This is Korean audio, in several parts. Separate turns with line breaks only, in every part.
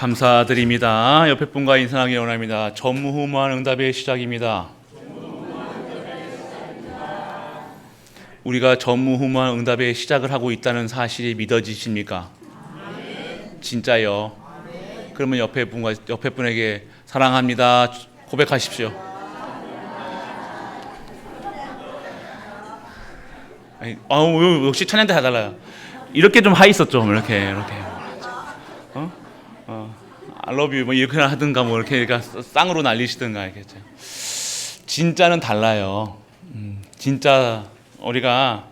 감사드립니다. 옆에 분과 인사하기 원합니다. 전무후무한 응답의 시작입니다. 우리가 전무후무한 응답의 시작을 하고 있다는 사실이 믿어지십니까? 진짜요? 그러면 옆에 분에게 사랑합니다 고백하십시오. 역시 찬양 때 해달라요. 이렇게 좀 하이소 좀 이렇게 I love you 뭐 이렇게 하든가 뭐 이렇게 쌍으로 날리시든가 이렇게. 진짜는 달라요. 진짜 우리가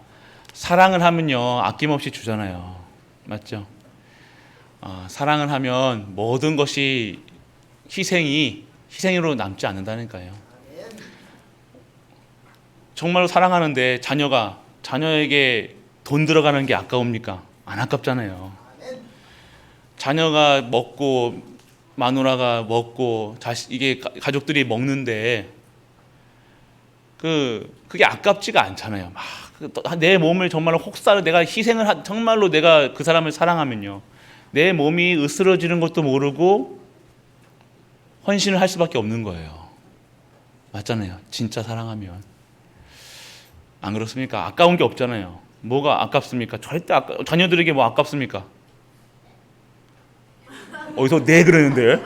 사랑을 하면요 아낌없이 주잖아요. 맞죠? 사랑을 하면 모든 것이 희생으로 남지 않는다니까요. 정말로 사랑하는데 자녀에게 돈 들어가는 게 아까웁니까? 안 아깝잖아요. 자녀가 먹고 마누라가 먹고 이게 가족들이 먹는데 그게 아깝지가 않잖아요. 막 내 몸을 정말로 내가 희생을 정말로 내가 그 사람을 사랑하면요 내 몸이 으스러지는 것도 모르고 헌신을 할 수밖에 없는 거예요. 맞잖아요. 진짜 사랑하면. 안 그렇습니까? 아까운 게 없잖아요. 뭐가 아깝습니까? 절대 자녀들에게 뭐 아깝습니까? 어디서 네 그러는데?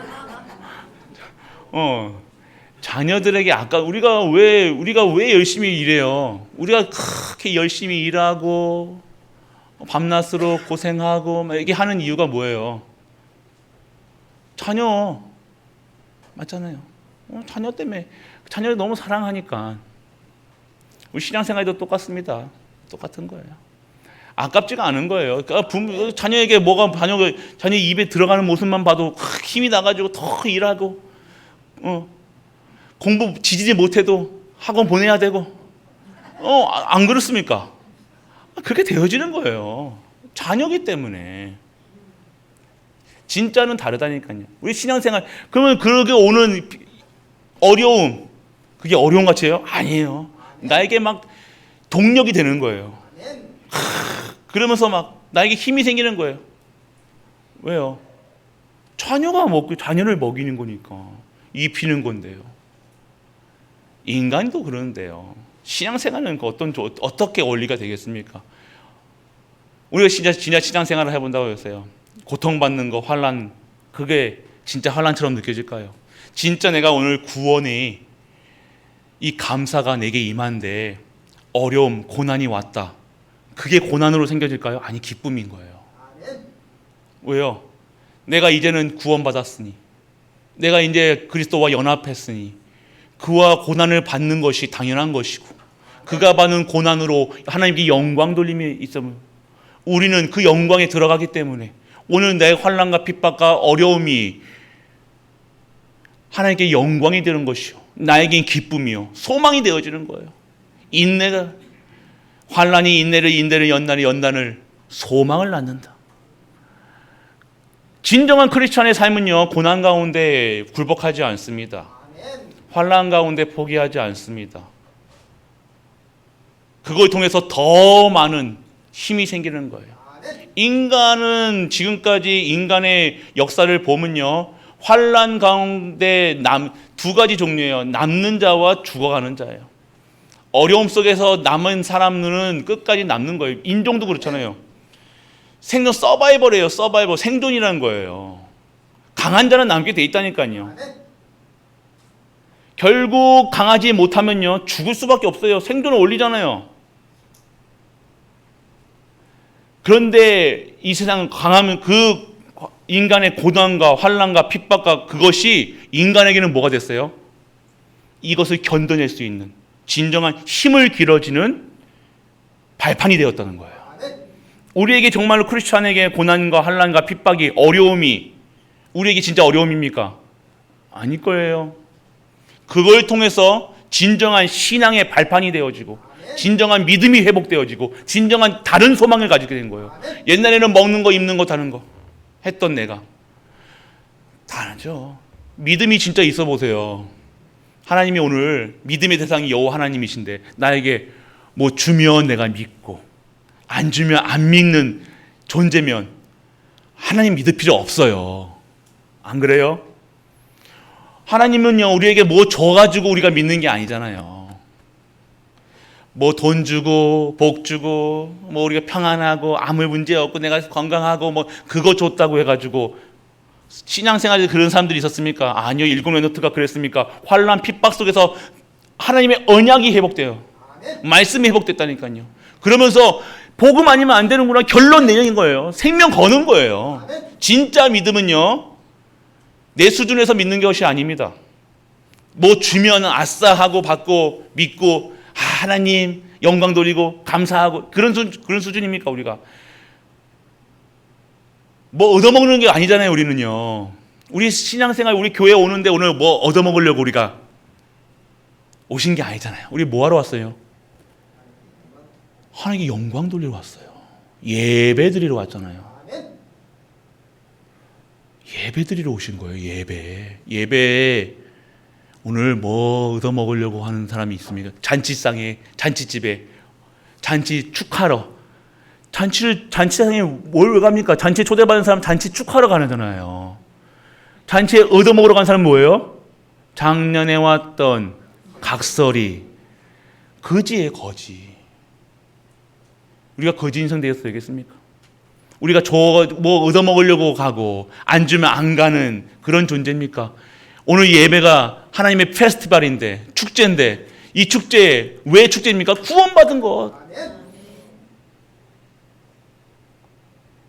자녀들에게 우리가 왜 열심히 일해요? 우리가 그렇게 열심히 일하고 밤낮으로 고생하고 이렇게 하는 이유가 뭐예요? 자녀 맞잖아요. 자녀 때문에 자녀를 너무 사랑하니까. 우리 신앙생활도 똑같습니다. 똑같은 거예요. 아깝지가 않은 거예요. 그러니까 자녀에게 자녀 입에 들어가는 모습만 봐도 힘이 나가지고 더 일하고 공부 지지지 못해도 학원 보내야 되고 안 그렇습니까? 그렇게 되어지는 거예요. 자녀기 때문에. 진짜는 다르다니까요. 우리 신앙생활 그러면 그렇게 오는 어려움 그게 어려운 같이요? 아니에요. 나에게 막 동력이 되는 거예요. 그러면서 막 나에게 힘이 생기는 거예요. 왜요? 자녀를 먹이는 거니까. 입히는 건데요. 인간도 그러는데요. 신앙생활은 어떻게 원리가 되겠습니까? 우리가 진짜 신앙생활을 해본다고 했어요. 고통받는 거, 환난, 그게 진짜 환난처럼 느껴질까요? 진짜 내가 오늘 구원이 이 감사가 내게 임한데 어려움, 고난이 왔다. 그게 고난으로 생겨질까요? 아니, 기쁨인 거예요. 왜요? 내가 이제는 구원받았으니, 내가 이제 그리스도와 연합했으니 그와 고난을 받는 것이 당연한 것이고, 그가 받는 고난으로 하나님께 영광 돌림이 있으면 우리는 그 영광에 들어가기 때문에 오늘 내 환난과 핍박과 어려움이 하나님께 영광이 되는 것이요, 나에겐 기쁨이요, 소망이 되어지는 거예요. 인내가, 환난이 인내를 연단을 소망을 낳는다. 진정한 크리스찬의 삶은요, 고난 가운데 굴복하지 않습니다. 환난 가운데 포기하지 않습니다. 그걸 통해서 더 많은 힘이 생기는 거예요. 인간은 지금까지 인간의 역사를 보면요, 환난 가운데 두 가지 종류예요. 남는 자와 죽어가는 자예요. 어려움 속에서 남은 사람들은 끝까지 남는 거예요. 인종도 그렇잖아요. 생존 서바이벌이에요. 서바이벌, 생존이라는 거예요. 강한 자는 남게 돼 있다니까요. 결국 강하지 못하면요, 죽을 수밖에 없어요. 생존을 올리잖아요. 그런데 이 세상은 강하면 그 인간의 고난과 환난과 핍박과 그것이 인간에게는 뭐가 됐어요? 이것을 견뎌낼 수 있는 진정한 힘을 길어지는 발판이 되었다는 거예요. 우리에게 정말로 크리스찬에게 고난과 환난과 핍박이, 어려움이 우리에게 진짜 어려움입니까? 아닐 거예요. 그걸 통해서 진정한 신앙의 발판이 되어지고, 진정한 믿음이 회복되어지고, 진정한 다른 소망을 가지게 된 거예요. 옛날에는 먹는 거, 입는 거, 타는 거 했던 내가 다르죠. 믿음이 진짜 있어 보세요. 하나님이 오늘 믿음의 대상이 여호와 하나님이신데 나에게 뭐 주면 내가 믿고 안 주면 안 믿는 존재면 하나님 믿을 필요 없어요. 안 그래요? 하나님은요, 우리에게 뭐 줘가지고 우리가 믿는 게 아니잖아요. 뭐 돈 주고 복 주고 뭐 우리가 평안하고 아무 문제 없고 내가 건강하고 뭐 그거 줬다고 해가지고 신앙생활에 그런 사람들이 있었습니까? 아니요. 일곱 레노트가 그랬습니까? 환난 핍박 속에서 하나님의 언약이 회복돼요. 말씀이 회복됐다니까요. 그러면서 복음 아니면 안 되는구나 결론 내는 거예요. 생명 거는 거예요. 진짜 믿음은요, 내 수준에서 믿는 것이 아닙니다. 뭐 주면 아싸 하고 받고 믿고 하나님 영광 돌리고 감사하고 그런 수준입니까? 우리가 뭐 얻어먹는 게 아니잖아요. 우리는요, 우리 신앙생활 우리 교회 오는데 오늘 뭐 얻어먹으려고 우리가 오신 게 아니잖아요. 우리 뭐 하러 왔어요? 하나님께 영광 돌리러 왔어요. 예배 드리러 왔잖아요. 예배 드리러 오신 거예요. 예배에 오늘 뭐 얻어먹으려고 하는 사람이 있습니까? 잔치상에, 잔치집에, 잔치 축하러. 잔치상에 뭘 갑니까? 잔치에 초대받은 사람 잔치 축하러 가잖아요. 잔치에 얻어먹으러 간 사람은 뭐예요? 작년에 왔던 각설이. 거지예요, 거지. 우리가 거지 인생 되겠습니까? 우리가 뭐 얻어먹으려고 가고 안 주면 안 가는 그런 존재입니까? 오늘 예배가 하나님의 페스티벌인데, 축제인데, 이 축제에 왜 축제입니까? 구원받은 것.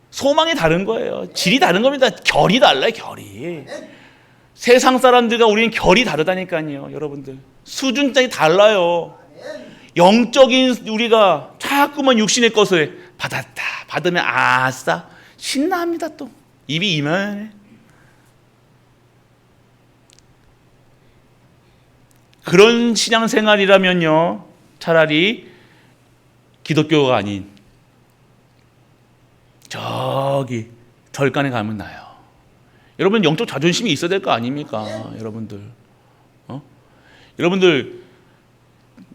소망이 다른 거예요. 질이 다른 겁니다. 결이 달라요, 결이. 세상 사람들과 우리는 결이 다르다니까요, 여러분들. 수준이 달라요. 영적인 우리가 자꾸만 육신의 것을 받았다, 받으면 아싸 신나합니다. 또 입이 이만해. 그런 신앙생활이라면요, 차라리 기독교가 아닌 저기 절간에 가면 나요. 여러분 영적 자존심이 있어야 될 거 아닙니까? 여러분들 여러분들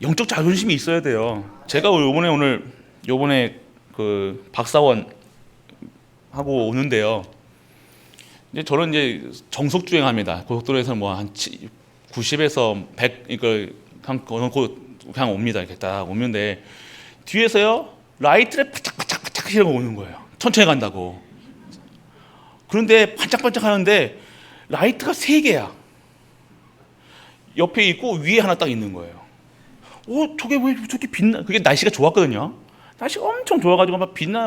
영적 자존심이 있어야 돼요. 제가 요번에 그 박사원 하고 오는데요. 이제 저는 이제 정속 주행합니다. 고속도로에서 뭐 한 90에서 100 이걸 그냥 옵니다. 이렇게 딱 오는데 뒤에서요 라이트를 반짝반짝 이러고 오는 거예요. 천천히 간다고. 그런데 반짝반짝 하는데 라이트가 3개야. 옆에 있고 위에 하나 딱 있는 거예요. 저게 왜 저렇게 빛나? 그게 날씨가 좋았거든요. 날씨가 엄청 좋아가지고 막 빛이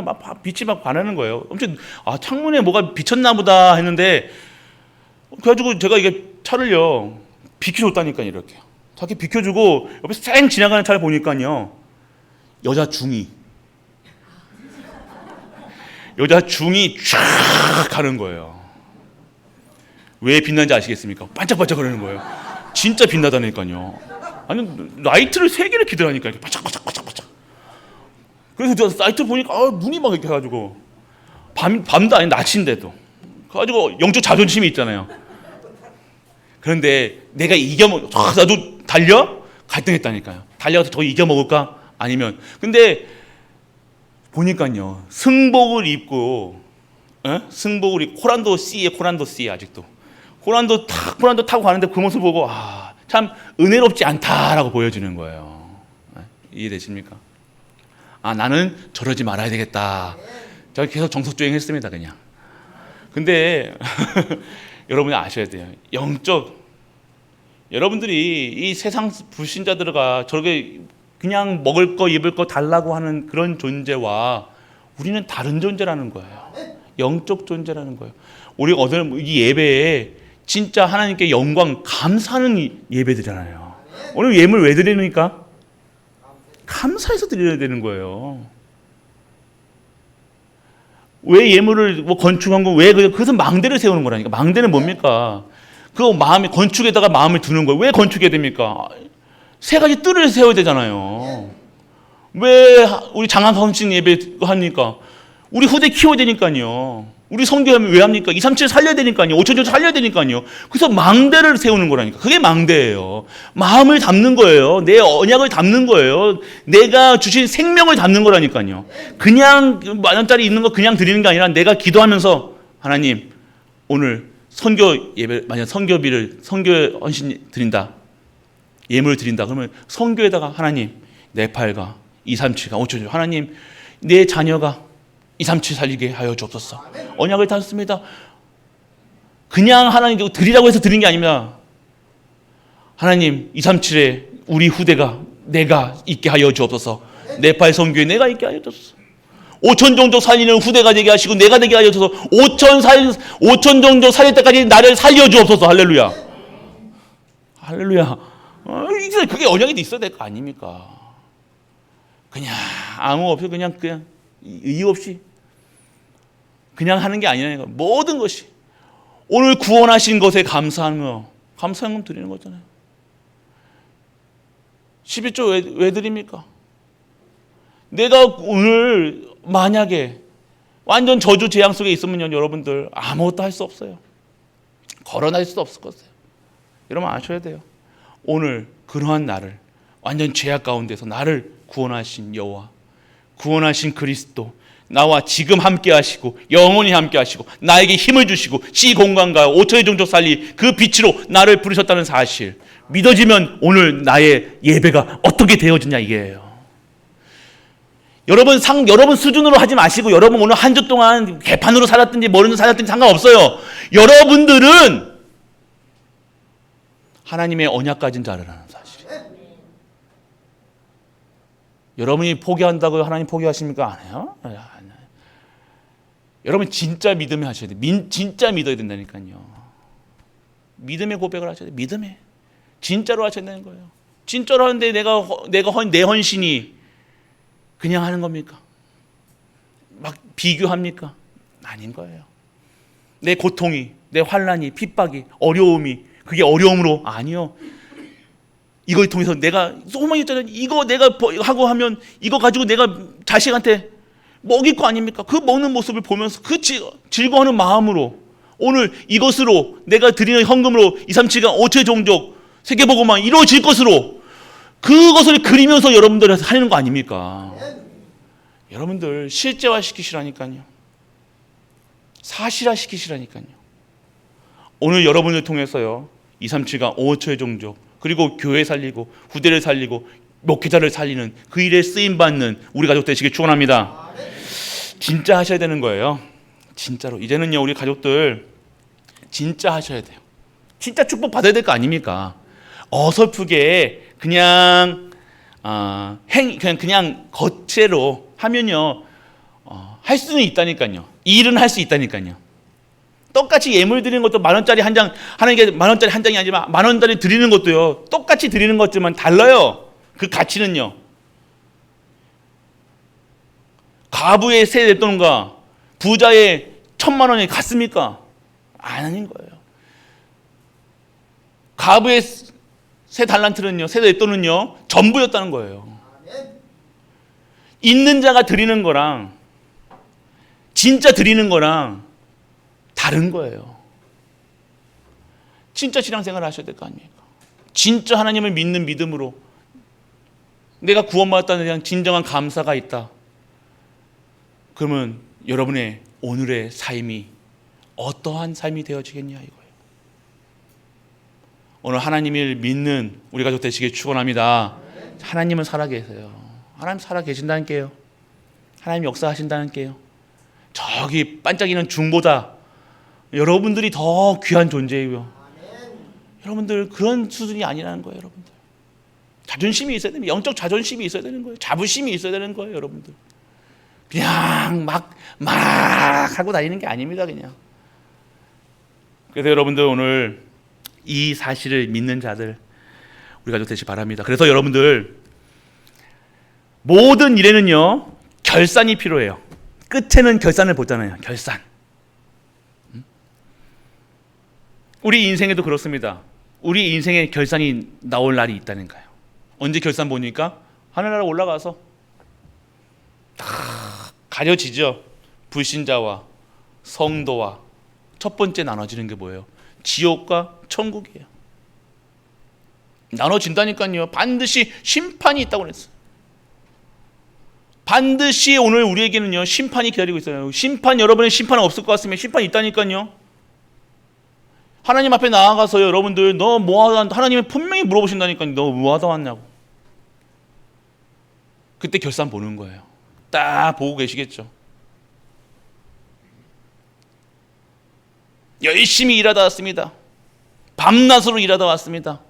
막 반하는 거예요. 엄청 창문에 뭐가 비쳤나 보다 했는데 그래가지고 제가 이게 차를요 비켜줬다니까요. 이렇게 자기 비켜주고 옆에서 쌩 지나가는 차를 보니까요 여자 중이 쫙 가는 거예요. 왜 빛난지 아시겠습니까? 반짝반짝 거리는 거예요. 진짜 빛나다니까요. 아니 라이트를 3개를 기대하니까 이렇게 반짝반짝. 그래서 저 라이트 보니까 눈이 막 이렇게 해가지고 밤도 아닌 낮인데도 그래가지고 영적 자존심이 있잖아요. 그런데 내가 나도 달려? 갈등했다니까요. 달려가서 저 이겨먹을까? 아니면 근데 보니까요 승복을 입고 코란도 C에 아직도 코란도 타고 가는데 그 모습 보고 참 은혜롭지 않다라고 보여주는 거예요. 이해되십니까? 나는 저러지 말아야 되겠다. 제가 계속 정석주행했습니다, 그냥. 근데 여러분이 아셔야 돼요. 여러분들이 이 세상 불신자들과 저렇게 그냥 먹을 거 입을 거 달라고 하는 그런 존재와 우리는 다른 존재라는 거예요. 영적 존재라는 거예요. 우리가 오늘 이 예배에 진짜 하나님께 영광 감사하는 예배드리잖아요. 오늘 예물 왜 드리니까? 감사해서 드려야 되는 거예요. 왜 예물을 뭐 건축한 거 왜 그래서 망대를 세우는 거라니까. 망대는 뭡니까? 그 마음이 건축에다가 마음을 두는 거예요. 왜 건축해야 됩니까? 3가지 뜰을 세워야 되잖아요. 왜 우리 장학금식 예배 하니까? 우리 후대 키워야 되니까요. 우리 성교하면 왜 합니까? 237 살려야 되니까요. 5천전 살려야 되니까요. 그래서 망대를 세우는 거라니까. 그게 망대예요. 마음을 담는 거예요. 내 언약을 담는 거예요. 내가 주신 생명을 담는 거라니까요. 그냥 10,000원짜리 있는 거 그냥 드리는 게 아니라 내가 기도하면서 하나님 오늘 선교 예배, 만약 선교비를 선교 헌신 드린다, 예물을 드린다 그러면 선교에다가 하나님 네팔과 237가 5천 하나님 내 자녀가 237 살리게 하여 주옵소서. 언약을 탔습니다. 그냥 하나님 드리라고 해서 드린 게 아닙니다. 하나님 237에 우리 후대가 내가 있게 하여 주옵소서. 네팔 선교에 내가 있게 하여 주옵소서. 5천 종족 살리는 후대가 되게 하시고 내가 되게 하여 주옵소서. 5천 종족 살릴 때까지 나를 살려 주옵소서. 할렐루야. 할렐루야. 그게 언약이 있어야 될 거 아닙니까? 그냥 아무 없이 그냥 이유 없이 그냥 하는 게 아니라니까. 모든 것이 오늘 구원하신 것에 감사하는 거, 감사한 건 드리는 거잖아요. 11조 왜 드립니까? 내가 오늘 만약에 완전 저주 재앙 속에 있으면요, 여러분들 아무것도 할 수 없어요. 걸어날 수도 없을 것이에요. 여러분 아셔야 돼요. 오늘 그러한 나를 완전 죄악 가운데서 나를 구원하신 여호와, 구원하신 그리스도, 나와 지금 함께 하시고 영원히 함께 하시고 나에게 힘을 주시고 시공간과 5천의 종족 살리 그 빛으로 나를 부르셨다는 사실 믿어지면 오늘 나의 예배가 어떻게 되어지냐 이게예요. 여러분 수준으로 하지 마시고 여러분 오늘 한 주 동안 개판으로 살았든지 뭐든 살았든지 상관없어요. 여러분들은 하나님의 언약 가진 자라는 사실이에요. 여러분이 포기한다고 하나님 포기하십니까? 안 해요? 안 해요. 여러분 진짜 믿음에 하셔야 돼요. 진짜 믿어야 된다니까요. 믿음의 고백을 하셔야 돼요. 믿음에 진짜로 하셔야 되는 거예요. 진짜로 하는데 내 헌신이 그냥 하는 겁니까? 막 비교합니까? 아닌 거예요. 내 고통이, 내 환난이, 핍박이, 어려움이 그게 어려움으로 아니요. 이걸 통해서 내가 소망이 있잖아요. 이거 내가 하고 하면 이거 가지고 내가 자식한테 먹일 거 아닙니까? 그 먹는 모습을 보면서 그 즐거워하는 마음으로 오늘 이것으로 내가 드리는 헌금으로 237가 5천의 종족 세계보고만 이루어질 것으로 그것을 그리면서 여러분들 하는 거 아닙니까? 여러분들 실제화 시키시라니까요. 사실화 시키시라니까요. 오늘 여러분을 통해서요. 237가 5천의 종족 그리고 교회 살리고 후대를 살리고 목회자를 살리는 그 일에 쓰임받는 우리 가족 되시길 축원합니다. 진짜 하셔야 되는 거예요. 진짜로 이제는요 우리 가족들 진짜 하셔야 돼요. 진짜 축복 받아야 될 거 아닙니까? 어설프게 그냥 그냥 겉으로 하면요 할 수는 있다니까요. 일은 할 수 있다니까요. 똑같이 예물 드리는 것도 10,000원짜리 한 장 하는 게 10,000원짜리 한 장이 아니라 10,000원짜리 드리는 것도요 똑같이 드리는 것지만 달라요. 그 가치는요. 가부의 세 냈돈과 부자의 1,000,000원이 같습니까? 아닌 거예요. 가부의 세 달란트는요, 세 냈돈은요 전부였다는 거예요. 있는 자가 드리는 거랑 진짜 드리는 거랑 다른 거예요. 진짜 신앙생활 하셔야 될 거 아닙니까? 진짜 하나님을 믿는 믿음으로 내가 구원받았다는 대한 진정한 감사가 있다. 그러면 여러분의 오늘의 삶이 어떠한 삶이 되어지겠냐 이거예요. 오늘 하나님을 믿는 우리 가족 되시길 축원합니다. 하나님은 살아계세요. 하나님 살아계신다는 게요. 하나님 역사하신다는 게요. 저기 반짝이는 중보다 여러분들이 더 귀한 존재이고요. 여러분들 그런 수준이 아니라는 거예요. 여러분들 자존심이 있어야 됩니다. 영적 자존심이 있어야 되는 거예요. 자부심이 있어야 되는 거예요. 여러분들 그냥 막 하고 다니는 게 아닙니다. 그냥. 그래서 여러분들 오늘 이 사실을 믿는 자들 우리 가족 되시기 바랍니다. 그래서 여러분들 모든 일에는요 결산이 필요해요. 끝에는 결산을 보잖아요. 결산. 우리 인생에도 그렇습니다. 우리 인생에 결산이 나올 날이 있다는 거예요. 언제 결산 보니까 하늘나라 올라가서 다 가려지죠. 불신자와 성도와 첫 번째 나눠지는 게 뭐예요? 지옥과 천국이에요. 나눠진다니까요. 반드시 심판이 있다고 그랬어요. 반드시 오늘 우리에게는요 심판이 기다리고 있어요. 심판, 여러분의 심판은 없을 것 같으면 심판이 있다니까요. 하나님 앞에 나아가서 여러분들 너 뭐하다, 하나님이 분명히 물어보신다니까 너 뭐하다 왔냐고. 그때 결산 보는 거예요. 딱 보고 계시겠죠. 열심히 일하다 왔습니다. 밤낮으로 일하다 왔습니다.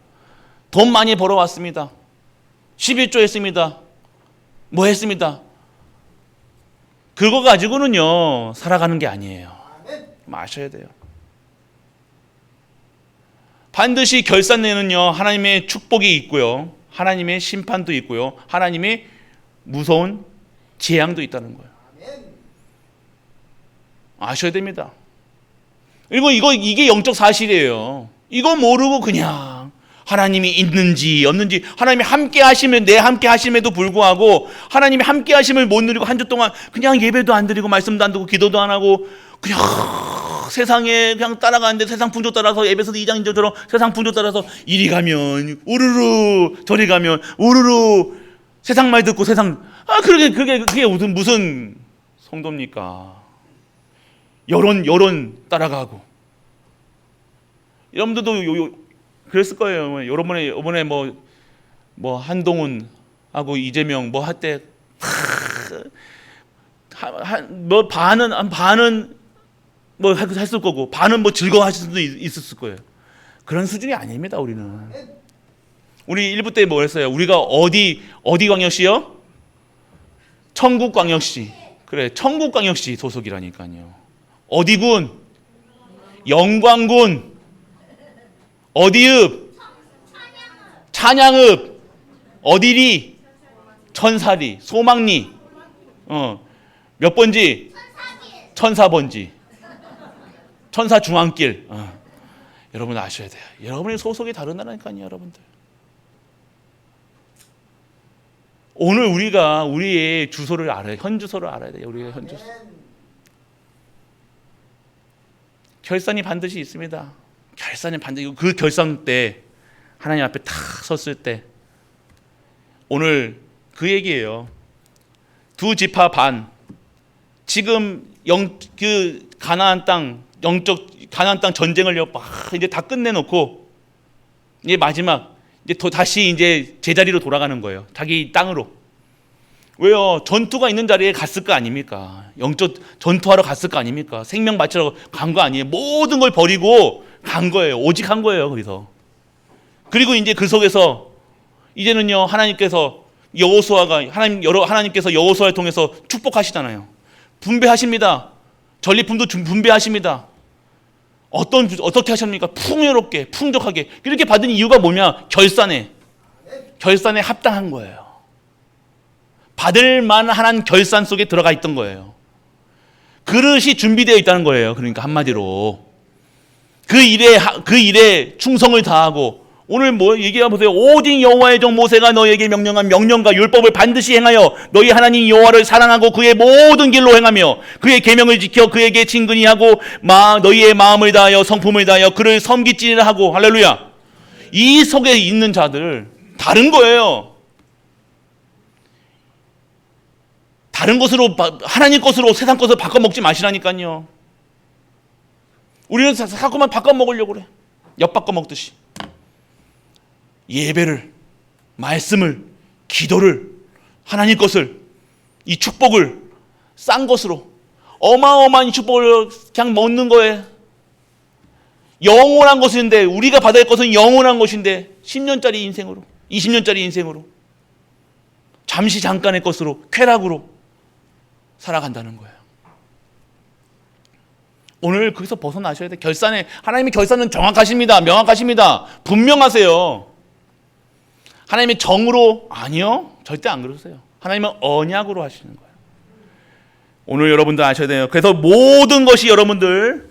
돈 많이 벌어왔습니다. 11조 했습니다. 뭐 했습니다. 그거 가지고는요 살아가는 게 아니에요. 아셔야 돼요. 반드시 결산내는요 하나님의 축복이 있고요, 하나님의 심판도 있고요, 하나님의 무서운 재앙도 있다는 거예요. 아셔야 됩니다. 그리고 이게 영적 사실이에요. 이거 모르고 그냥 하나님이 있는지 없는지, 하나님이 함께 하시면, 내 함께 하심에도 불구하고 하나님이 함께 하심을 못 누리고 한 주 동안 그냥 예배도 안 드리고 말씀도 안 듣고 기도도 안 하고 그냥 세상에 그냥 따라가는데, 세상 풍조 따라서 에베소 2장 2절처럼 세상 풍조 따라서 이리 가면 우르르 저리 가면 우르르 세상 말 듣고 세상, 그게 무슨 성도입니까? 여론 따라가고. 여러분들도 그랬을 거예요. 이번에 뭐 한동훈 하고 이재명 뭐 할 때 뭐 반은 뭐 했을 거고 반은 뭐 즐거워하실 수도 있었을 거예요. 그런 수준이 아닙니다. 우리 1부 때 뭐 했어요? 우리가 어디 광역시요? 청국광역시. 그래, 청국광역시 소속이라니까요. 어디군? 영광군. 어디읍? 찬양읍. 어디리? 천사리. 소망리. 몇 번지? 천사번지. 천사중앙길. 여러분 아셔야 돼요. 여러분의 소속이 다르다니까요, 여러분들. 오늘 우리가 우리의 주소를 알아야, 현 주소를 알아야 돼요. 우리의 현 주소. 결산이 반드시 있습니다. 결산이 반드시, 그 결산 때 하나님 앞에 탁 섰을 때 오늘 그 얘기예요. 두 지파 반. 지금 그 가나안 땅, 영적 가나안 땅 전쟁을 이제 다 끝내놓고 이제 마지막 이제 다시 이제 제자리로 돌아가는 거예요. 자기 땅으로. 왜요? 전투가 있는 자리에 갔을 거 아닙니까? 영적 전투하러 갔을 거 아닙니까? 생명 바치러 간 거 아니에요? 모든 걸 버리고 간 거예요. 오직 한 거예요. 거기서. 그리고 이제 그 속에서 이제는요 하나님께서 하나님께서 여호수아를 통해서 축복하시잖아요. 분배하십니다. 전리품도 분배하십니다. 어떻게 하십니까? 풍요롭게, 풍족하게. 이렇게 받은 이유가 뭐냐? 결산에 합당한 거예요. 받을 만한 결산 속에 들어가 있던 거예요. 그릇이 준비되어 있다는 거예요. 그러니까 한마디로 그 일에 충성을 다하고, 오늘 뭐 얘기해 보세요. 오직 여호와의 종 모세가 너에게 명령한 명령과 율법을 반드시 행하여 너희 하나님 여호와를 사랑하고 그의 모든 길로 행하며 그의 계명을 지켜 그에게 친근히 하고 너희의 마음을 다하여 성품을 다하여 그를 섬기지니라 하고. 할렐루야. 이 속에 있는 자들 다른 거예요. 다른 것으로, 하나님 것으로 세상 것을 바꿔 먹지 마시라니까요. 우리는 자꾸만 바꿔 먹으려고 그래. 엿 바꿔 먹듯이. 예배를, 말씀을, 기도를, 하나님 것을, 이 축복을 싼 것으로, 어마어마한 축복을 그냥 먹는 거예요. 영원한 것인데, 우리가 받아야 할 것은 영원한 것인데 10년짜리 인생으로, 20년짜리 인생으로, 잠깐의 것으로, 쾌락으로 살아간다는 거예요. 오늘 거기서 벗어나셔야 돼. 하나님의 결산은 정확하십니다. 명확하십니다. 분명하세요. 하나님의 정으로, 아니요, 절대 안 그러세요. 하나님은 언약으로 하시는 거예요. 오늘 여러분들 아셔야 돼요. 그래서 모든 것이 여러분들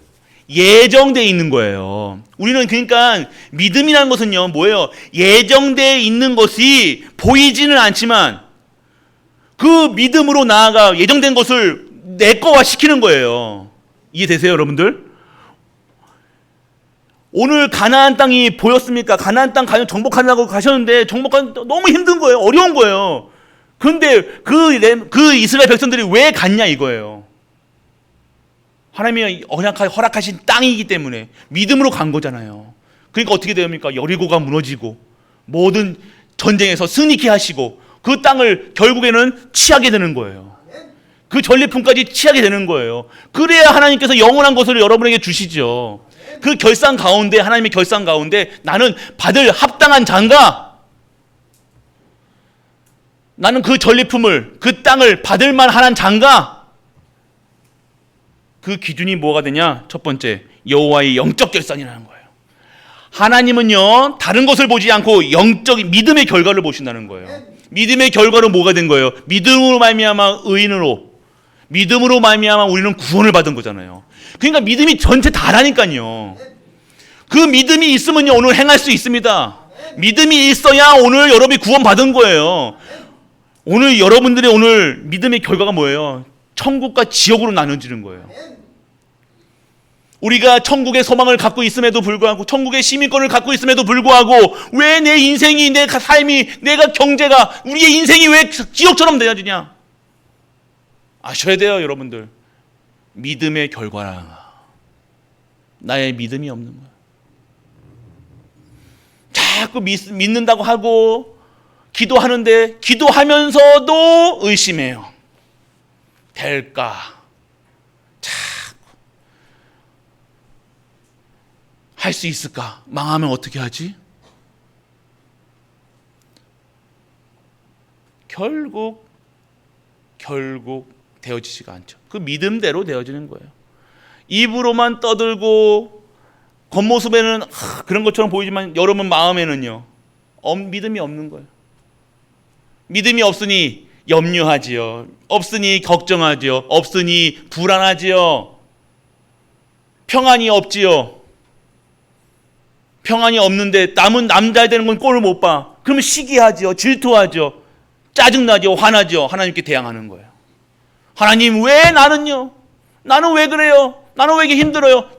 예정되어 있는 거예요. 우리는 그러니까 믿음이라는 것은요, 뭐예요? 예정되어 있는 것이 보이지는 않지만 그 믿음으로 나아가 예정된 것을 내 거화 시키는 거예요. 이해되세요, 여러분들? 오늘 가나안 땅이 보였습니까? 가나안 땅 정복하려고 가셨는데 정복하는 너무 힘든 거예요. 어려운 거예요. 그런데 그 이스라엘 백성들이 왜 갔냐 이거예요. 하나님이 허락하신 땅이기 때문에 믿음으로 간 거잖아요. 그러니까 어떻게 됩니까? 여리고가 무너지고 모든 전쟁에서 승리케 하시고 그 땅을 결국에는 취하게 되는 거예요. 그 전리품까지 취하게 되는 거예요. 그래야 하나님께서 영원한 것을 여러분에게 주시죠. 그 결산 가운데, 하나님의 결산 가운데 나는 받을 합당한 자인가? 나는 그 전리품을, 그 땅을 받을 만한 자인가? 그 기준이 뭐가 되냐? 첫 번째, 여호와의 영적 결산이라는 거예요. 하나님은요, 다른 것을 보지 않고 영적인 믿음의 결과를 보신다는 거예요. 믿음의 결과로 뭐가 된 거예요? 믿음으로 말미암아 의인으로, 믿음으로 말미암아 우리는 구원을 받은 거잖아요. 그러니까 믿음이 전체 다라니까요. 그 믿음이 있으면요, 오늘 행할 수 있습니다. 믿음이 있어야 오늘 여러분이 구원 받은 거예요. 오늘 여러분들의 오늘 믿음의 결과가 뭐예요? 천국과 지옥으로 나눠지는 거예요. 우리가 천국의 소망을 갖고 있음에도 불구하고, 천국의 시민권을 갖고 있음에도 불구하고, 왜 내 인생이, 내 삶이, 내가 경제가, 우리의 인생이 왜 지옥처럼 되어지냐? 아셔야 돼요, 여러분들. 믿음의 결과라. 나의 믿음이 없는 거야. 자꾸 믿는다고 하고 기도하는데 기도하면서도 의심해요. 될까? 자꾸 할 수 있을까? 망하면 어떻게 하지? 결국 되어지지가 않죠. 그 믿음대로 되어지는 거예요. 입으로만 떠들고 겉모습에는 그런 것처럼 보이지만 여러분 마음에는요, 믿음이 없는 거예요. 믿음이 없으니 염려하지요. 없으니 걱정하지요. 없으니 불안하지요. 평안이 없지요. 평안이 없는데 남은 남자야 되는 건 꼴을 못 봐. 그러면 시기하지요. 질투하죠. 짜증나죠. 화나죠. 하나님께 대항하는 거예요. 하나님, 왜 나는요? 나는 왜 그래요? 나는 왜 이렇게 힘들어요?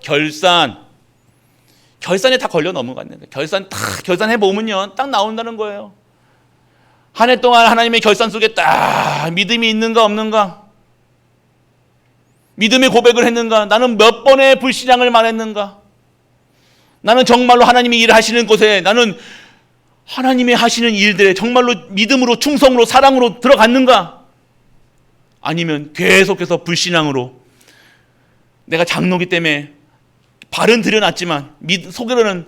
결산에 다 걸려 넘어갔는데, 결산해 보면요, 딱 나온다는 거예요. 한 해 동안 하나님의 결산 속에 딱 믿음이 있는가 없는가, 믿음의 고백을 했는가, 나는 몇 번의 불신앙을 말했는가, 나는 정말로 하나님이 일하시는 곳에, 나는 하나님이 하시는 일들에 정말로 믿음으로, 충성으로, 사랑으로 들어갔는가, 아니면 계속해서 불신앙으로, 내가 장로기 때문에 발은 들여놨지만 속으로는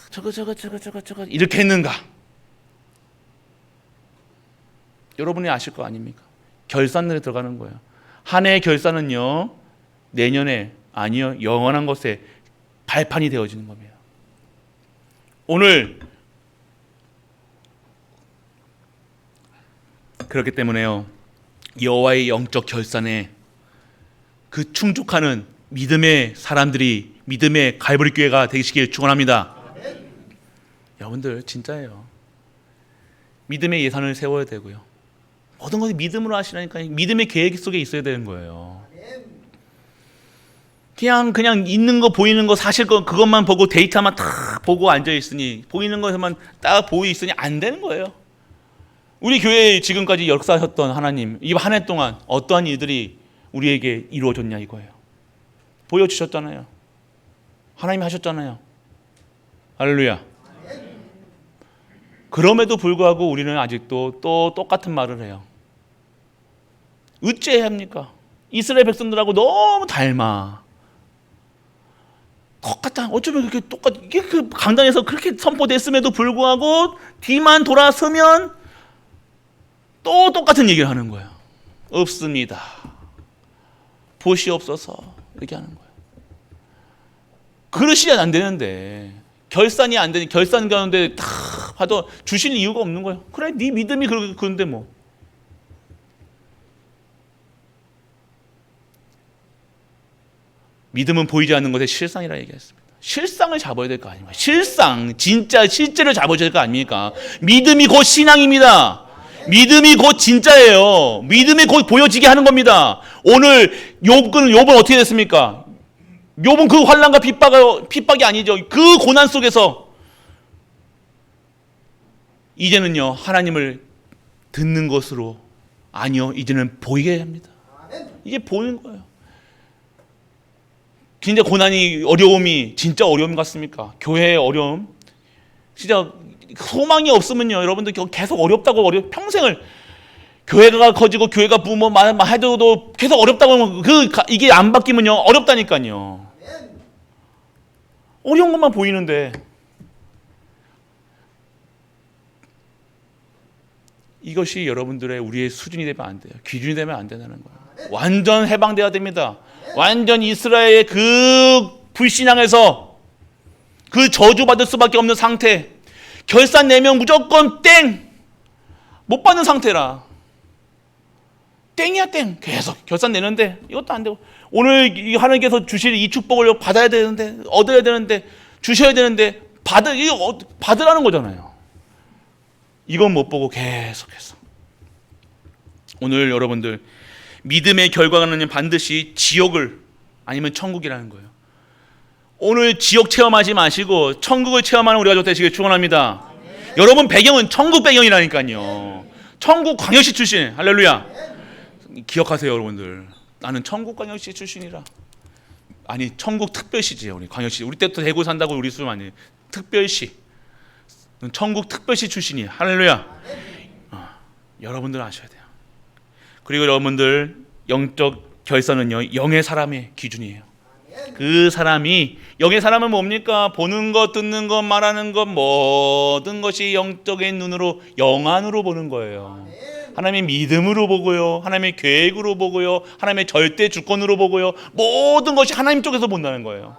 저거 이렇게 했는가? 여러분이 아실 거 아닙니까? 결산에 들어가는 거예요. 한 해의 결산은요, 내년에, 아니요, 영원한 것에 발판이 되어지는 겁니다. 오늘 그렇기 때문에요, 여호와의 영적 결산에 그 충족하는 믿음의 사람들이, 믿음의 갈보리 교회가 되시길 축원합니다. 여러분들 진짜예요. 믿음의 예산을 세워야 되고요. 모든 것을 믿음으로 하시라니까. 믿음의 계획 속에 있어야 되는 거예요. 그냥 있는 거, 보이는 거, 사실 거, 그것만 보고 데이터만 딱 보고 앉아 있으니, 보이는 것만 딱 보고 있으니 안 되는 거예요. 우리 교회에 지금까지 역사하셨던 하나님, 이 한 해 동안 어떠한 일들이 우리에게 이루어졌냐 이거예요. 보여주셨잖아요. 하나님이 하셨잖아요. 할렐루야. 그럼에도 불구하고 우리는 아직도 또 똑같은 말을 해요. 어찌해야 합니까? 이스라엘 백성들하고 너무 닮아. 똑같다. 어쩌면 그렇게 이게 그 강단에서 그렇게 선포됐음에도 불구하고 뒤만 돌아서면 또 똑같은 얘기를 하는 거예요. 없습니다. 보시옵소서. 이렇게 하는 거예요. 그러시면 안 되는데, 결산이 안 되니, 결산 가운데 다 봐도 주실 이유가 없는 거예요. 그래, 네 믿음이 그런데 뭐. 믿음은 보이지 않는 것의 실상이라 얘기했습니다. 실상을 잡아야 될 거 아닙니까? 실제를 잡아야 될 거 아닙니까? 믿음이 곧 신앙입니다. 믿음이 곧 진짜예요. 믿음이 곧 보여지게 하는 겁니다. 오늘 욥은 어떻게 됐습니까? 욥은 그 환난과 핍박이 아니죠. 그 고난 속에서 이제는요, 하나님을 듣는 것으로, 아니요, 이제는 보이게 합니다. 이제 보이는 거예요. 진짜 고난이, 어려움이 진짜 어려움 같습니까? 교회의 어려움, 진짜 소망이 없으면요, 여러분들 계속 어렵다고 평생을 교회가 커지고 교회가 부모 해도 계속 어렵다고 하면 이게 안 바뀌면요 어렵다니까요. 어려운 것만 보이는데 이것이 여러분들의 우리의 수준이 되면 안 돼요. 기준이 되면 안 된다는 거예요. 완전 해방돼야 됩니다. 완전 이스라엘의 그 불신앙에서 그 저주받을 수밖에 없는 상태, 결산 내면 무조건 땡! 못 받는 상태라. 땡이야 땡. 계속 결산 내는데 이것도 안 되고, 오늘 하나님께서 주실 이 축복을 받아야 되는데, 얻어야 되는데, 주셔야 되는데 이거 받으라는 거잖아요. 이건 못 보고 계속해서. 오늘 여러분들 믿음의 결과는 반드시 지옥을 아니면 천국이라는 거예요. 오늘 지옥 체험하지 마시고 천국을 체험하는 우리가 되시길 축원합니다. 여러분 배경은 천국 배경이라니까요. 천국 광역시 출신. 할렐루야. 기억하세요 여러분들. 나는 천국 광역시 출신이라. 아니 천국 특별시지요. 우리 광역시. 우리 때부터 대구 산다고 우리 수좀 아니에요. 특별시. 천국 특별시 출신이에요. 할렐루야. 여러분들 아셔야 돼요. 그리고 여러분들 영적 결선은요 영의 사람의 기준이에요. 그 사람이, 영의 사람은 뭡니까? 보는 것, 듣는 것, 말하는 것, 모든 것이 영적인 눈으로, 영안으로 보는 거예요. 하나님의 믿음으로 보고요, 하나님의 계획으로 보고요, 하나님의 절대 주권으로 보고요, 모든 것이 하나님 쪽에서 본다는 거예요.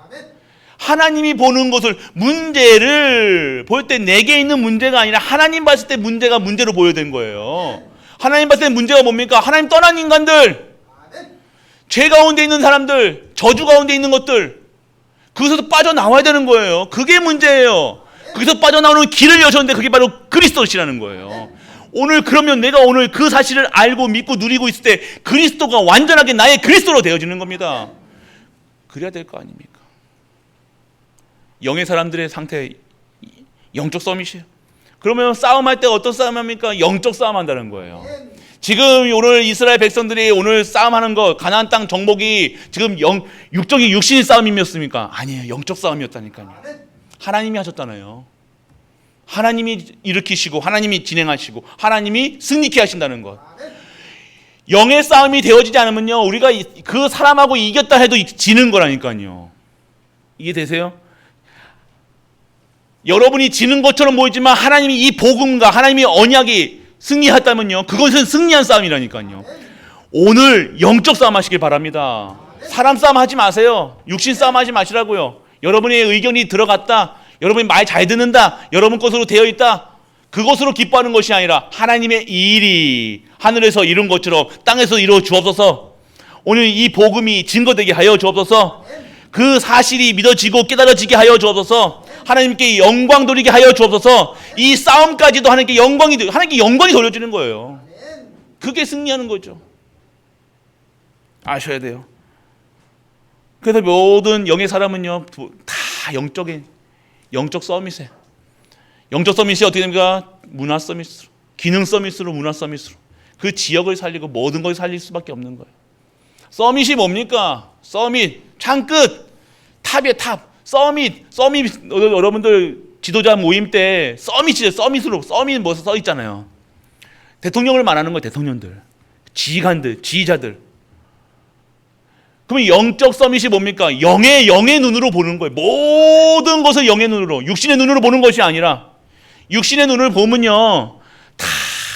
하나님이 보는 것을, 문제를 볼 때 내게 있는 문제가 아니라 하나님 봤을 때 문제가 문제로 보여야 되는 거예요. 하나님 봤을 때 문제가 뭡니까? 하나님 떠난 인간들, 죄 가운데 있는 사람들, 저주 가운데 있는 것들, 거기서 빠져나와야 되는 거예요. 그게 문제예요. 거기서 빠져나오는 길을 여셨는데 그게 바로 그리스도시라는 거예요. 오늘 그러면 내가 오늘 그 사실을 알고 믿고 누리고 있을 때 그리스도가 완전하게 나의 그리스도로 되어지는 겁니다. 그래야 될 거 아닙니까? 영의 사람들의 상태, 영적 서밋이에요. 그러면 싸움할 때 어떤 싸움합니까? 영적 싸움한다는 거예요. 지금 오늘 이스라엘 백성들이 오늘 싸움하는 거, 가나안 땅 정복이 지금 육적인 육신의 싸움이었습니까? 아니에요. 영적 싸움이었다니까요. 하나님이 하셨잖아요. 하나님이 일으키시고 하나님이 진행하시고 하나님이 승리케 하신다는 것. 영의 싸움이 되어지지 않으면요 우리가 그 사람하고 이겼다 해도 지는 거라니까요. 이해되세요? 여러분이 지는 것처럼 보이지만 하나님이 이 복음과 하나님의 언약이 승리했다면요 그것은 승리한 싸움이라니까요. 오늘 영적 싸움 하시길 바랍니다. 사람 싸움 하지 마세요. 육신 싸움 하지 마시라고요. 여러분의 의견이 들어갔다, 여러분이 말 잘 듣는다, 여러분 것으로 되어 있다, 그것으로 기뻐하는 것이 아니라 하나님의 일이 하늘에서 이룬 것처럼 땅에서 이루어 주옵소서. 오늘 이 복음이 증거되게 하여 주옵소서. 그 사실이 믿어지고 깨달아지게 하여 주옵소서. 하나님께 영광 돌리게 하여 주옵소서. 이 싸움까지도 하나님께 영광이 돌려지는 거예요. 그게 승리하는 거죠. 아셔야 돼요. 그래서 모든 영의 사람은요 다 영적 서밋이에요. 영적 서밋이 어떻게 됩니까? 문화 서밋으로, 기능 서밋으로, 문화 서밋으로 그 지역을 살리고 모든 걸 살릴 수밖에 없는 거예요. 서밋이 뭡니까? 서밋, 창끝, 탑이에요. 탑. 서밋. 여러분들 지도자 모임 때 서밋이죠. 서밋 뭐 써 있잖아요. 대통령을 말하는 거예요. 대통령들, 지휘관들, 지휘자들. 그러면 영적 서밋이 뭡니까? 영의 눈으로 보는 거예요. 모든 것을 영의 눈으로, 육신의 눈으로 보는 것이 아니라, 육신의 눈을 보면요 다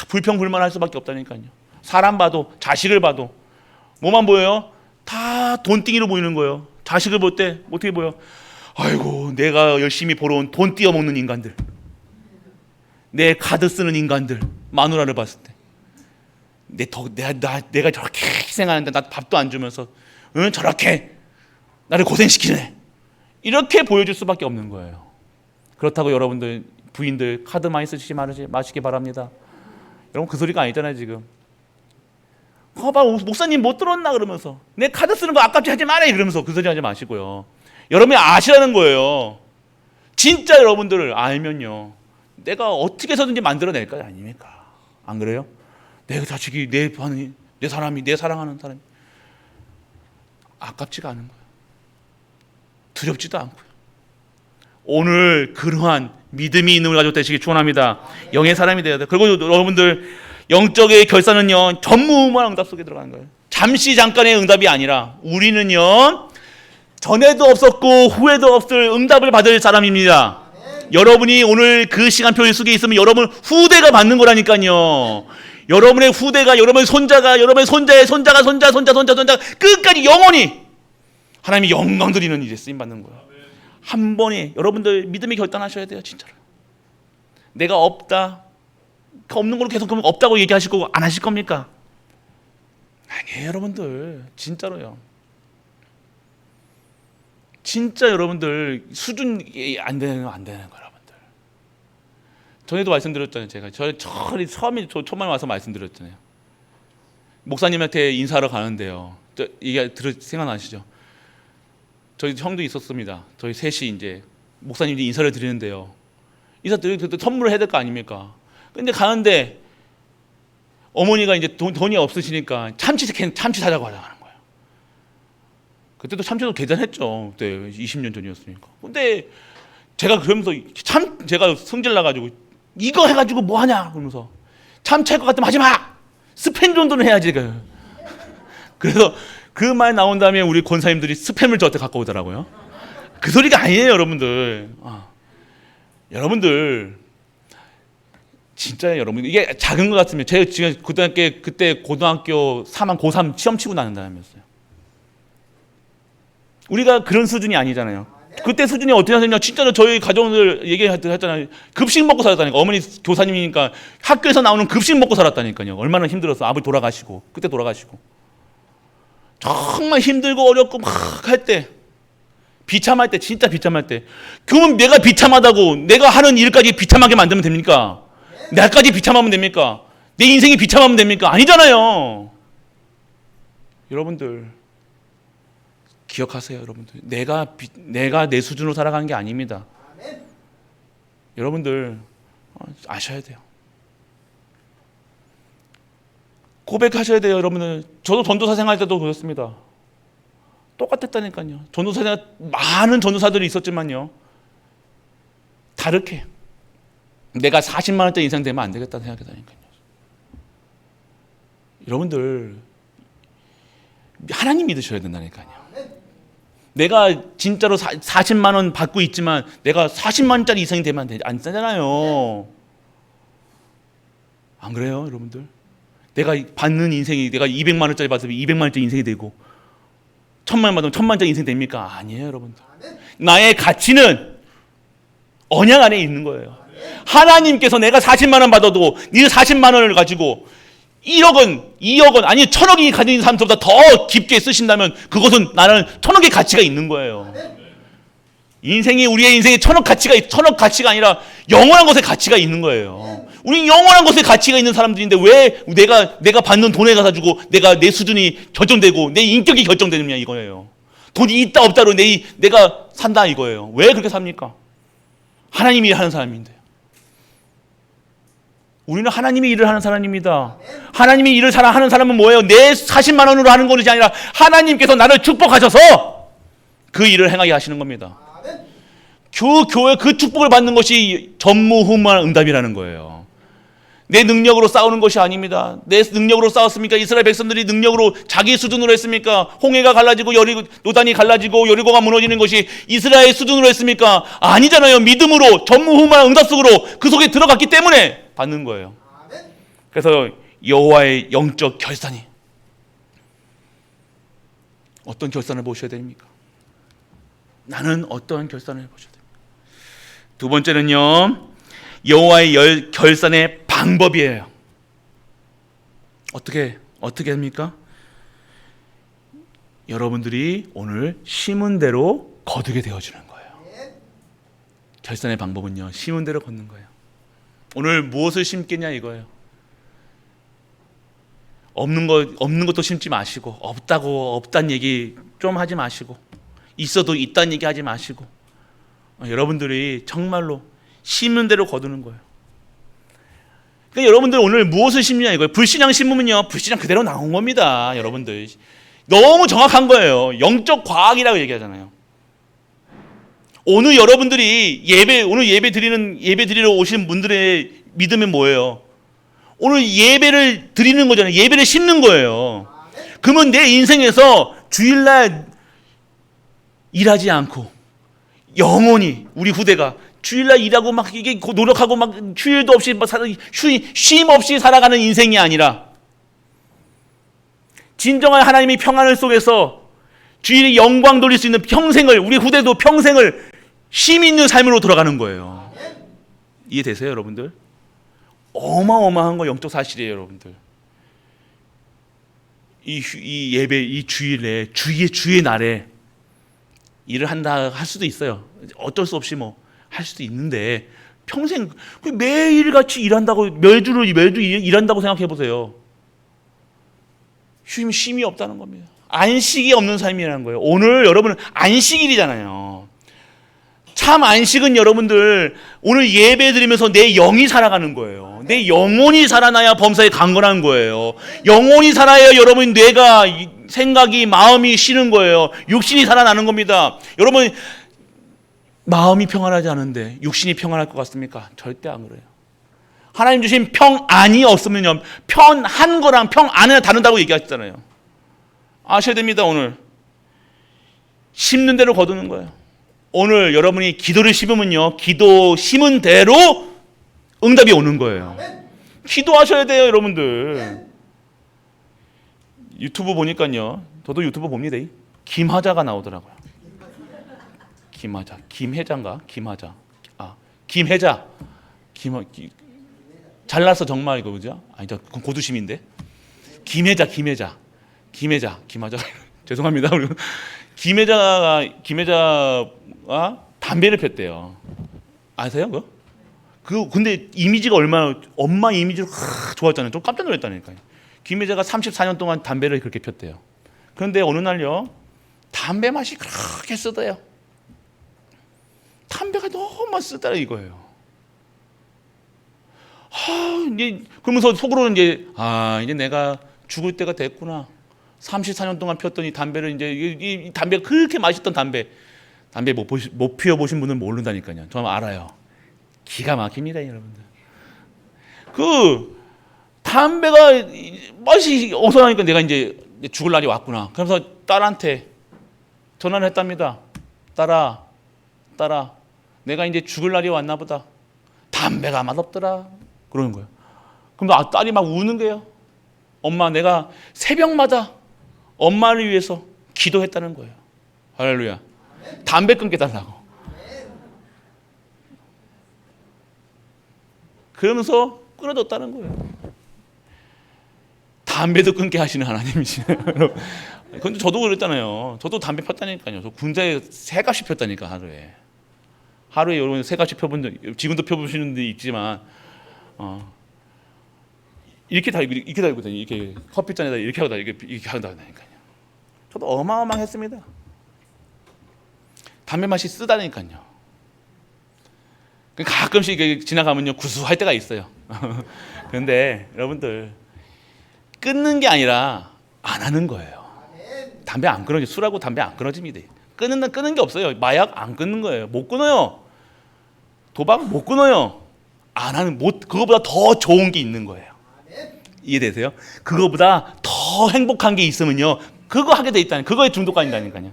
불평불만할 수밖에 없다니까요. 사람 봐도, 자식을 봐도 뭐만 보여요? 다 돈띵이로 보이는 거예요. 자식을 볼 때 어떻게 보여? 아이고, 내가 열심히 벌어온 돈 띄어먹는 인간들, 내 카드 쓰는 인간들, 마누라를 봤을 때 내가 저렇게 희생하는데 나 밥도 안 주면서 저렇게 나를 고생시키네, 이렇게 보여줄 수밖에 없는 거예요. 그렇다고 여러분들 부인들 카드 많이 쓰시지 마시기 바랍니다. 여러분 그 소리가 아니잖아요. 지금 목사님 못 들었나 그러면서 내 카드 쓰는 거 아깝지 하지 말아요 그러면서 그 소리 하지 마시고요. 여러분이 아시라는 거예요. 진짜 여러분들을 알면요 내가 어떻게 해서든지 만들어낼 거 아닙니까? 안 그래요? 내 자식이, 내 사람이, 내 사랑하는 사람이 아깝지가 않은 거예요. 두렵지도 않고요. 오늘 그러한 믿음이 있는 우리 가족 되시기 축원합니다. 영의 사람이 되어야 돼요. 그리고 여러분들 영적의 결산은요 전무후무한 응답 속에 들어가는 거예요. 잠시 잠깐의 응답이 아니라 우리는요 전에도 없었고 후에도 없을 응답을 받을 사람입니다. 여러분이 오늘 그 시간표 속에 있으면 여러분 후대가 받는 거라니까요. 여러분의 후대가 여러분의 손자가 여러분의 손자의 손자가 손자 끝까지 영원히 하나님이 영광 드리는 일에 쓰임 받는 거예요. 한 번에 여러분들 믿음이 결단하셔야 돼요. 진짜로. 내가 없다. 없는 걸로 계속 없다고 얘기하실 거고 안 하실 겁니까? 아니에요, 여러분들. 진짜로요. 진짜 여러분들 수준이 안 되는 거예요, 여러분들. 전에도 말씀드렸잖아요, 제가. 처음에 와서 말씀드렸잖아요. 목사님한테 인사하러 가는데요. 이게 생각나시죠? 저희 형도 있었습니다. 저희 셋이 이제 목사님이 인사를 드리는데요. 인사 드리고 선물을 해야 될 거 아닙니까? 근데 가는데 어머니가 이제 돈이 없으시니까 참치 사자고 하는 거예요. 그때도 참치도 대단했죠. 그때 20년 전이었으니까. 근데 제가 그러면서 제가 성질 나가지고 이거 해가지고 뭐 하냐 그러면서 참치 할 것 같으면 하지 마. 스팸 정도는 해야지. 그래서 그 말 나온 다음에 우리 권사님들이 스팸을 저한테 갖고 오더라고요. 그 소리가 아니에요, 여러분들. 여러분들 진짜 여러분 이게 작은 것 같으면 제가 지금 그때 고등학교 3학 고3 시험 치고 나는 다음이었어요. 우리가 그런 수준이 아니잖아요. 그때 수준이 어떻게 하냐면 진짜로 저희 가정들 얘기했잖아요. 급식 먹고 살았다니까. 어머니 교사님이니까 학교에서 나오는 급식 먹고 살았다니까요. 얼마나 힘들었어. 아버지 돌아가시고 그때 돌아가시고 정말 힘들고 어렵고 막 할 때 비참할 때 진짜 비참할 때 그러면 내가 비참하다고 내가 하는 일까지 비참하게 만들면 됩니까? 나까지 비참하면 됩니까? 내 인생이 비참하면 됩니까? 아니잖아요. 여러분들 기억하세요. 여러분들 내가 내 수준으로 살아가는 게 아닙니다. 여러분들 아셔야 돼요. 고백하셔야 돼요. 여러분들 저도 전도사 생활 때도 그렇습니다. 똑같았다니까요. 전도사 생활 많은 전도사들이 있었지만요 다르게 내가 40만 원짜리 인생 되면 안 되겠다는 생각했다니까요. 여러분들 하나님 믿으셔야 된다니까요. 내가 진짜로 40만 원 받고 있지만 내가 40만 원짜리 이상이 되면 안 되잖아요. 안 그래요, 여러분들? 내가 받는 인생이 내가 200만 원짜리 받으면 200만 원짜리 인생이 되고 1000만 원 받으면 1000만 원짜리 인생이 됩니까? 아니에요, 여러분들. 나의 가치는 언약 안에 있는 거예요. 하나님께서 내가 40만 원 받아도 네 40만 원을 가지고 1억 원, 2억 원, 아니 1000억이 가진 사람보다 더 깊게 쓰신다면 그것은 나는 1000억의 가치가 있는 거예요. 인생이 우리의 인생에 1000억 가치가 아니라 영원한 것에 가치가 있는 거예요. 우리 영원한 것에 가치가 있는 사람들인데 왜 내가 받는 돈에 가지고 내가 내 수준이 결정되고 내 인격이 결정되느냐 이거예요. 돈이 있다 없다로 내가 산다 이거예요. 왜 그렇게 삽니까? 하나님이 하는 사람인데. 우리는 하나님이 일을 하는 사람입니다. 하나님이 일을 하는 사람은 뭐예요? 내 40만 원으로 하는 것이 아니라 하나님께서 나를 축복하셔서 그 일을 행하게 하시는 겁니다. 교회 그 축복을 받는 것이 전무후무한 응답이라는 거예요. 내 능력으로 싸우는 것이 아닙니다. 내 능력으로 싸웠습니까? 이스라엘 백성들이 능력으로 자기 수준으로 했습니까? 홍해가 갈라지고 요단이 갈라지고 여리고가 무너지는 것이 이스라엘 수준으로 했습니까? 아니잖아요. 믿음으로 전무후무한 응답 속으로 그 속에 들어갔기 때문에 받는 거예요. 그래서 여호와의 영적 결산이 어떤 결산을 보셔야 됩니까? 나는 어떠한 결산을 보셔야 됩니까? 두 번째는요, 여호와의 결산의 방법이에요. 어떻게 합니까? 여러분들이 오늘 심은 대로 거두게 되어주는 거예요. 결산의 방법은요, 심은 대로 걷는 거예요. 오늘 무엇을 심겠냐 이거예요. 없는 것도 심지 마시고, 없다는 얘기 좀 하지 마시고, 있어도 있다는 얘기 하지 마시고, 여러분들이 정말로 심는 대로 거두는 거예요. 그러니까 여러분들 오늘 무엇을 심느냐 이거예요. 불신앙 심으면요, 불신앙 그대로 나온 겁니다. 여러분들 너무 정확한 거예요. 영적 과학이라고 얘기하잖아요. 오늘 여러분들이 오늘 예배 드리러 오신 분들의 믿음은 뭐예요? 오늘 예배를 드리는 거잖아요. 예배를 심는 거예요. 그러면 내 인생에서 주일날 일하지 않고 영원히 우리 후대가 주일날 일하고 막 이게 노력하고 막 휴일도 없이 쉼 없이 살아가는 인생이 아니라 진정한 하나님의 평안을 속에서 주일에 영광 돌릴 수 있는 평생을, 우리 후대도 평생을 쉼 있는 삶으로 돌아가는 거예요. 이해되세요, 여러분들? 어마어마한 거 영적 사실이에요, 여러분들. 이 예배, 이 주일에, 주의 날에 일을 한다 할 수도 있어요. 어쩔 수 없이 뭐 할 수도 있는데 평생 매일 같이 일한다고 매주 일한다고 생각해 보세요. 쉼이 없다는 겁니다. 안식이 없는 삶이라는 거예요. 오늘 여러분은 안식일이잖아요. 참 안식은 여러분들 오늘 예배 드리면서 내 영이 살아가는 거예요. 내 영혼이 살아나야 범사에 강건한 거예요. 영혼이 살아야 여러분 뇌가 생각이 마음이 쉬는 거예요. 육신이 살아나는 겁니다. 여러분 마음이 평안하지 않은데 육신이 평안할 것 같습니까? 절대 안 그래요. 하나님 주신 평안이 없으면요 편한 거랑 평안은 다르다고 얘기하셨잖아요. 아셔야 됩니다. 오늘 심는 대로 거두는 거예요. 오늘 여러분이 기도를 심으면요 기도 심은 대로 응답이 오는 거예요. 기도하셔야 돼요, 여러분들. 유튜브 보니까요, 저도 유튜브 봅니다. 김하자가 나오더라고요. 김혜자인가? 김혜자. 잘났어 정말 이거 그죠? 아니 저 고두심인데. 김하자. 죄송합니다. 김혜자가 담배를 폈대요. 아세요, 그거? 근데 이미지가 얼마나 엄마 이미지로 좋았잖아요. 좀 깜짝 놀랐다니까요. 김혜자가 34년 동안 담배를 그렇게 폈대요. 그런데 어느 날요, 담배 맛이 그렇게 쓰대요. 담배가 너무 쓰더라 이거예요. 이제 그러면서 속으로는 이제 이제 내가 죽을 때가 됐구나. 34년 동안 폈더니 담배를 이제 이 담배가 그렇게 맛있던 담배 못 피워보신 분은 모른다니까요. 저는 알아요. 기가 막힙니다, 여러분들. 그 담배가 맛이 어서나니까 내가 이제 죽을 날이 왔구나. 그래서 딸한테 전화를 했답니다. 딸아, 내가 이제 죽을 날이 왔나 보다. 담배가 맛없더라. 그러는 거예요. 그럼 딸이 막 우는 거예요. 엄마, 내가 새벽마다 엄마를 위해서 기도했다는 거예요. 할렐루야. 담배 끊게 달라고. 그러면서 끊어줬다는 거예요. 담배도 끊게 하시는 하나님이시네요. 근데 저도 그랬잖아요. 저도 담배 폈다니까요. 저 군대에 3갑씩 폈다니까, 하루에 여러분 3갑씩 펴본 적, 지금도 펴보시는 데 있지만, 이렇게 달고 이렇게 커피잔에다 이렇게 하고 이렇게 하고 다니까요. 저도 어마어마했습니다. 담배 맛이 쓰다니까요. 가끔씩 지나가면요 구수할 때가 있어요. 그런데 여러분들 끊는 게 아니라 안 하는 거예요. 담배 안 끊어지, 술하고 담배 안 끊어집니다. 끊는 게 없어요. 마약 안 끊는 거예요. 못 끊어요. 도박 못 끊어요. 안 하는 그거보다 더 좋은 게 있는 거예요. 이해되세요? 그거보다 더 행복한 게 있으면요 그거 하게 돼 있다니, 그거에 중독감이다니까요.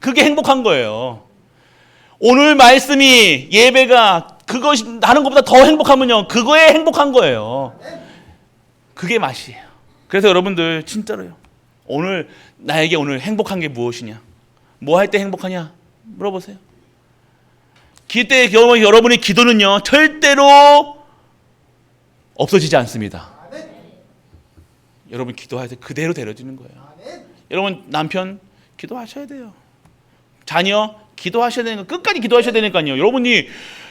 그게 행복한 거예요. 오늘 말씀이 예배가 그거 하는 것보다 더 행복하면요 그거에 행복한 거예요. 그게 맛이에요. 그래서 여러분들 진짜로요, 오늘 나에게 오늘 행복한 게 무엇이냐, 뭐 할 때 행복하냐 물어보세요. 그때 여러분의 기도는요 절대로 없어지지 않습니다. 여러분 기도할 때 그대로 데려지는 거예요. 여러분 남편 기도하셔야 돼요. 자녀 기도하셔야 되는 거, 끝까지 기도하셔야 되니까요. 여러분이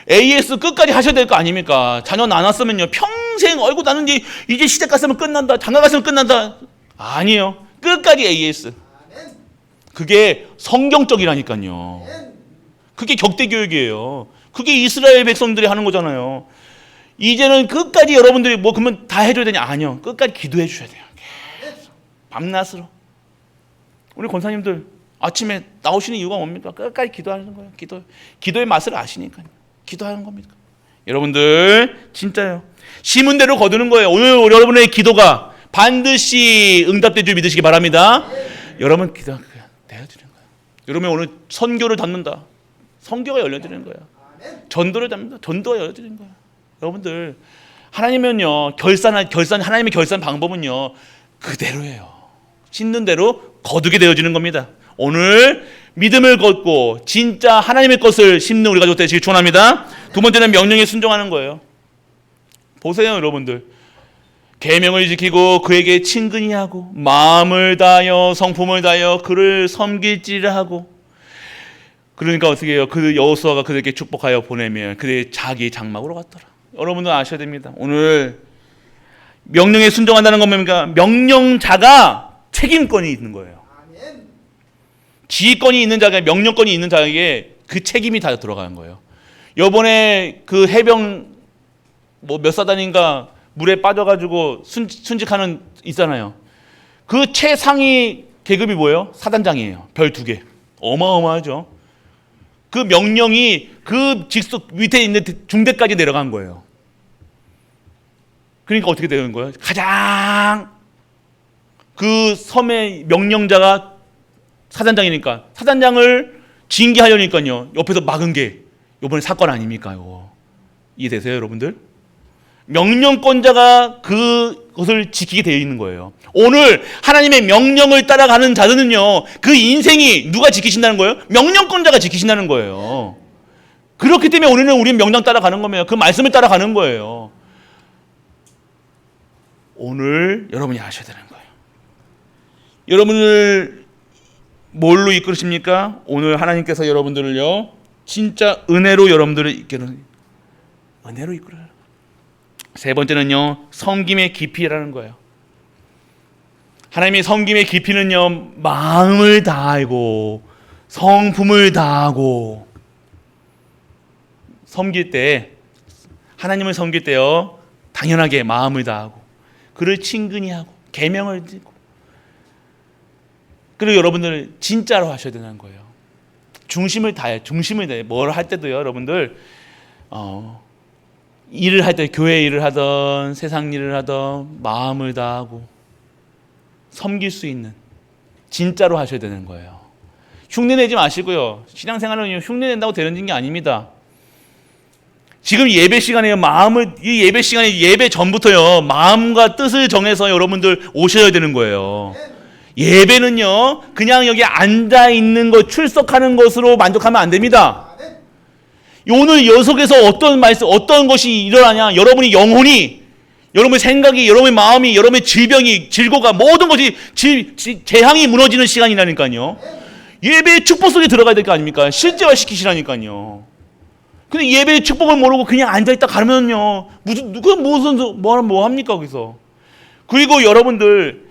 AS 끝까지 하셔야 될 거 아닙니까? 자녀 나눴으면요 평생 어이구 나는 이제 시댁 갔으면 끝난다, 장가 갔으면 끝난다. 아니에요. 끝까지 AS. 그게 성경적이라니까요. 그게 격대교육이에요. 그게 이스라엘 백성들이 하는 거잖아요. 이제는 끝까지 여러분들이 뭐 그러면 다 해줘야 되냐? 아니요. 끝까지 기도해 주셔야 돼요. 밤낮으로. 우리 권사님들 아침에 나오시는 이유가 뭡니까? 끝까지 기도하는 거예요. 기도의 맛을 아시니까요. 기도하는 겁니다. 여러분들 진짜요. 심은 대로 거두는 거예요. 오늘 여러분의 기도가 반드시 응답될 줄 믿으시기 바랍니다. 여러분 기도 내어드리는 거예요. 여러분 오늘 선교를 담는다. 선교가 열려드리는 거예요. 전도를 담는다. 전도가 열려드리는 거예요. 여러분들 하나님은요 하나님의 결산 방법은요 그대로예요. 심는 대로 거두게 되어지는 겁니다. 오늘 믿음을 걷고 진짜 하나님의 것을 심는 우리 가족 되시길 축원합니다. 두 번째는 명령에 순종하는 거예요. 보세요 여러분들. 계명을 지키고 그에게 친근히 하고 마음을 다하여 성품을 다하여 그를 섬길지를 하고. 그러니까 어떻게 해요? 그 여호수아가 그들에게 축복하여 보내면 그들의 자기 장막으로 갔더라. 여러분들 아셔야 됩니다. 오늘 명령에 순종한다는 건 뭡니까? 명령자가 책임권이 있는 거예요. 지휘권이 있는 자에게, 명령권이 있는 자에게 그 책임이 다 들어가는 거예요. 요번에 그 해병 몇 사단인가 물에 빠져가지고 순직하는 있잖아요. 그 최상위 계급이 뭐예요? 사단장이에요. 별 2개. 어마어마하죠. 그 명령이 그 직속 밑에 있는 중대까지 내려간 거예요. 그러니까 어떻게 되는 거예요? 가장 그 섬의 명령자가 사단장이니까 사단장을 징계하려니까요. 옆에서 막은 게 이번에 사건 아닙니까? 이해되세요, 여러분들? 명령권자가 그것을 지키게 되어 있는 거예요. 오늘 하나님의 명령을 따라가는 자들은요, 그 인생이 누가 지키신다는 거예요? 명령권자가 지키신다는 거예요. 그렇기 때문에 우리는 명령 따라가는 겁니다. 그 말씀을 따라가는 거예요. 오늘 여러분이 아셔야 되는 거예요. 여러분을 뭘로 이끌으십니까? 오늘 하나님께서 여러분들을요, 진짜 은혜로 여러분들을 이끌어요. 은혜로 이끌어요. 세 번째는요, 섬김의 깊이라는 거예요. 하나님의 섬김의 깊이는요, 마음을 다하고 성품을 다하고. 섬길 때, 하나님을 섬길 때요, 당연하게 마음을 다하고 그를 친근히 하고 계명을 지키고. 그리고 여러분들 진짜로 하셔야 되는 거예요. 중심을 다해. 뭘 할 때도요, 여러분들 일을 할 때, 교회 일을 하던 세상 일을 하던 마음을 다하고 섬길 수 있는, 진짜로 하셔야 되는 거예요. 흉내내지 마시고요. 신앙생활은 흉내낸다고 되는 게 아닙니다. 지금 예배 시간에 이 예배 시간에 예배 전부터요, 마음과 뜻을 정해서 여러분들 오셔야 되는 거예요. 예배는요, 그냥 여기 앉아 있는 것, 출석하는 것으로 만족하면 안 됩니다. 오늘 여속에서 어떤 말씀, 어떤 것이 일어나냐? 여러분이 영혼이, 여러분의 생각이, 여러분의 마음이, 여러분의 질병이, 질고가, 모든 것이 재앙이 무너지는 시간이라니까요. 예배의 축복 속에 들어가야 될 거 아닙니까? 실제화 시키시라니까요. 근데 예배의 축복을 모르고 그냥 앉아있다 가면요, 뭐 합니까, 거기서. 그리고 여러분들,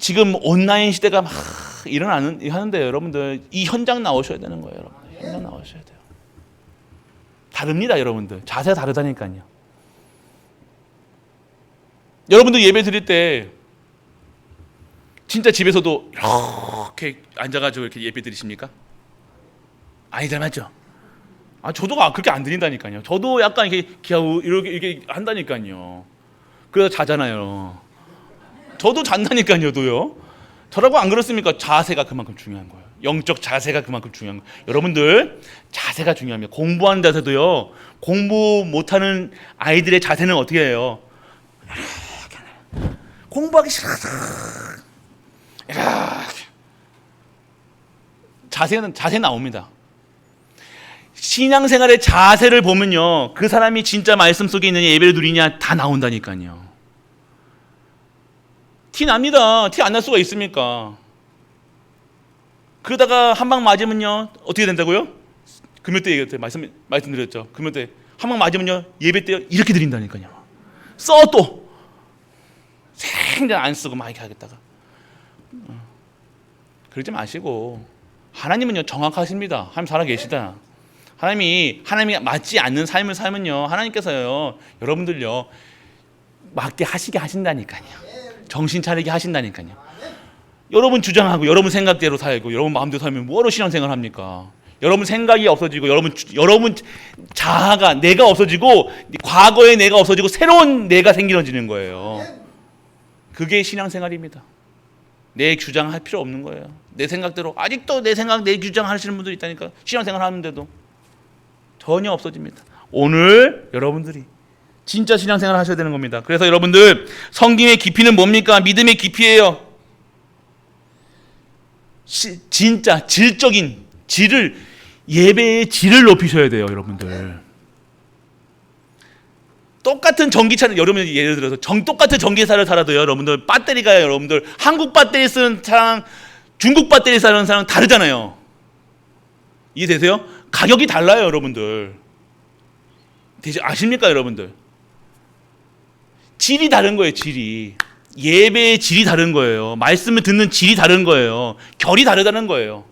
지금 온라인 시대가 막 하는데 여러분들, 이 현장 나오셔야 되는 거예요, 여러분. 현장 나오셔야 돼요. 다릅니다, 여러분들. 자세가 다르다니까요. 여러분들 예배 드릴 때, 진짜 집에서도 이렇게 앉아가지고 이렇게 예배 드리십니까? 아니들 맞죠? 저도 그렇게 안 드린다니까요. 저도 약간 이렇게 한다니까요. 그래서 자잖아요. 저도 잔다니까요, 도요. 저라고 안 그렇습니까? 자세가 그만큼 중요한 거예요. 영적 자세가 그만큼 중요한 거예요. 여러분들, 자세가 중요합니다. 공부하는 자세도요, 공부 못하는 아이들의 자세는 어떻게 해요? 공부하기 싫어서 자세 나옵니다. 신앙생활의 자세를 보면요, 그 사람이 진짜 말씀 속에 있는 예배를 누리냐 다 나온다니까요. 티 납니다. 티 안 날 수가 있습니까? 그러다가 한 방 맞으면요, 어떻게 된다고요? 금요 때 말씀드렸죠. 금요 때 한 방 맞으면요, 예배 때 이렇게 드린다니까요. 또 생전 안 쓰고 막 이렇게 하겠다가. 그러지 마시고, 하나님은요, 정확하십니다. 하나님 살아계시다. 하나님이 맞지 않는 삶을 살면요, 하나님께서요, 여러분들요, 맞게 하시게 하신다니까요. 정신 차리게 하신다니까요. 여러분 주장하고 여러분 생각대로 살고 여러분 마음대로 살면 뭐하러 신앙생활 합니까? 여러분 생각이 없어지고 여러분 자아가 내가 없어지고 과거의 내가 없어지고 새로운 내가 생기러지는 거예요. 그게 신앙생활입니다. 내 주장할 필요 없는 거예요. 내 생각대로 아직도 내 생각 내 주장 하시는 분들이 있다니까. 신앙생활 하는데도 전혀 없어집니다. 오늘 여러분들이 진짜 신앙생활 하셔야 되는 겁니다. 그래서 여러분들 성경의 깊이는 뭡니까? 믿음의 깊이예요. 진짜 질적인 질을 예배의 질을 높이셔야 돼요, 여러분들. 똑같은 전기차는 여러분 예를 들어서 똑같은 전기차를 살아도요, 여러분들 배터리가 여러분들 한국 배터리 쓰는 차랑 중국 배터리 쓰는 차랑 다르잖아요. 이해되세요? 가격이 달라요, 여러분들. 아십니까, 여러분들? 질이 다른 거예요, 질이. 예배의 질이 다른 거예요. 말씀을 듣는 질이 다른 거예요. 결이 다르다는 거예요.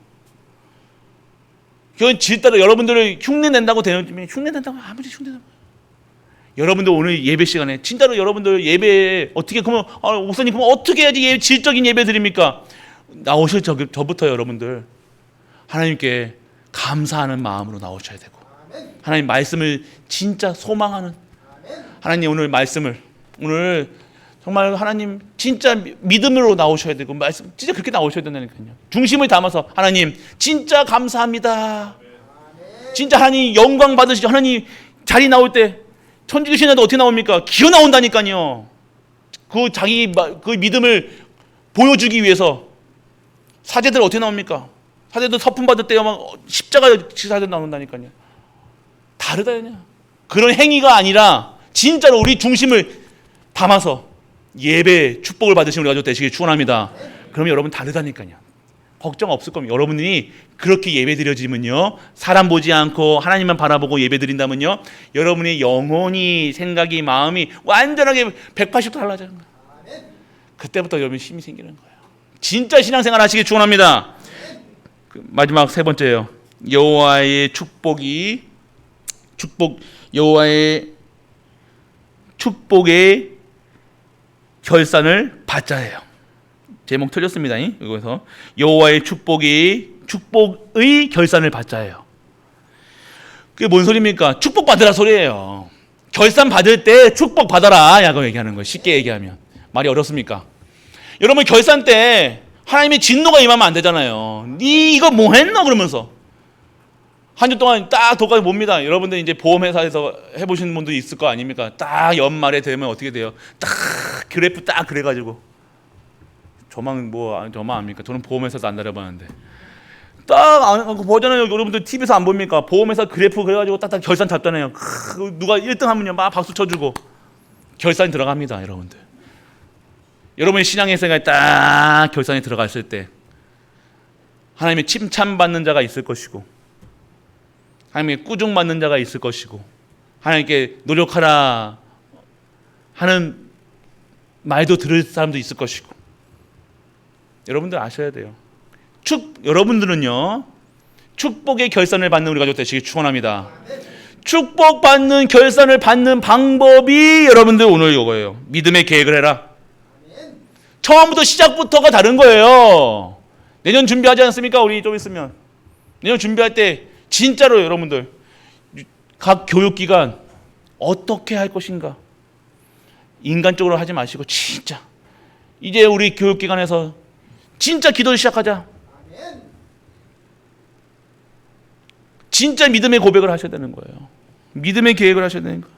그건 질 따라 여러분들을 흉내낸다고 되는 흉내낸다고 아무리 흉내낸다고. 여러분들 오늘 예배 시간에 진짜로 여러분들 예배에 어떻게 그러면 목사님 그럼 어떻게 해야지 질적인 예배 드립니까? 나오실 저부터 여러분들 하나님께 감사하는 마음으로 나오셔야 되고 하나님 말씀을 진짜 소망하는 하나님 오늘 말씀을 오늘 정말 하나님 진짜 믿음으로 나오셔야 되고 말씀 진짜 그렇게 나오셔야 된다니까요. 중심을 담아서 하나님 진짜 감사합니다. 진짜 하나님 영광 받으시죠. 하나님 자리 나올 때 천주교 신화도 어떻게 나옵니까? 기어 나온다니까요. 그 자기 그 믿음을 보여주기 위해서 사제들 어떻게 나옵니까? 사제들 서품 받을 때 막 십자가 사제 나온다니까요. 다르다냐? 그런 행위가 아니라 진짜로 우리 중심을 담아서 예배 축복을 받으시는 우리가 되시길 축원합니다. 그러면 여러분 다르다니까요. 걱정 없을 겁니다. 여러분이 그렇게 예배 드려지면요, 사람 보지 않고 하나님만 바라보고 예배 드린다면요, 여러분의 영혼이 생각이 마음이 완전하게 180도 달라지는 거예요. 그때부터 여러분 힘이 생기는 거예요. 진짜 신앙생활 하시길 축원합니다. 마지막 세 번째예요. 여호와의 축복의 결산을 받자예요. 제목 틀렸습니다. 이거에서 여호와의 축복의 결산을 받자예요. 그게 뭔 소리입니까? 축복 받으라 소리예요. 결산 받을 때 축복 받아라 라고 얘기하는 거예요. 쉽게 얘기하면 말이 어렵습니까? 여러분 결산 때 하나님의 진노가 임하면 안 되잖아요. 니 이거 뭐 했노? 그러면서 한 주 동안 딱 도까지 봅니다. 여러분들 이제 보험회사에서 해보시는 분도 있을 거 아닙니까? 딱 연말에 되면 어떻게 돼요? 딱 그래프 딱 그래가지고 저만 압니까? 저는 보험회사도 안 다녀봤는데 딱 보잖아요. 여러분들 TV에서 안 봅니까? 보험회사 그래프 그래가지고 딱딱 결산 잡잖아요. 누가 1등 하면요 막 박수 쳐주고 결산이 들어갑니다. 여러분들 여러분의 신앙의 생활에 딱 결산이 들어갔을 때 하나님의 칭찬받는 자가 있을 것이고 하나님께 꾸중받는 자가 있을 것이고 하나님께 노력하라 하는 말도 들을 사람도 있을 것이고 여러분들 아셔야 돼요. 여러분들은요 축복의 결산을 받는 우리가 되시길 축원합니다. 축복받는 결산을 받는 방법이 여러분들 오늘 이거예요. 믿음의 계획을 해라. 처음부터 시작부터가 다른 거예요. 내년 준비하지 않습니까? 우리 좀 있으면 내년 준비할 때 진짜로 여러분들 각 교육기관 어떻게 할 것인가 인간적으로 하지 마시고 진짜 이제 우리 교육기관에서 진짜 기도를 시작하자. 진짜 믿음의 고백을 하셔야 되는 거예요. 믿음의 계획을 하셔야 되는 거예요.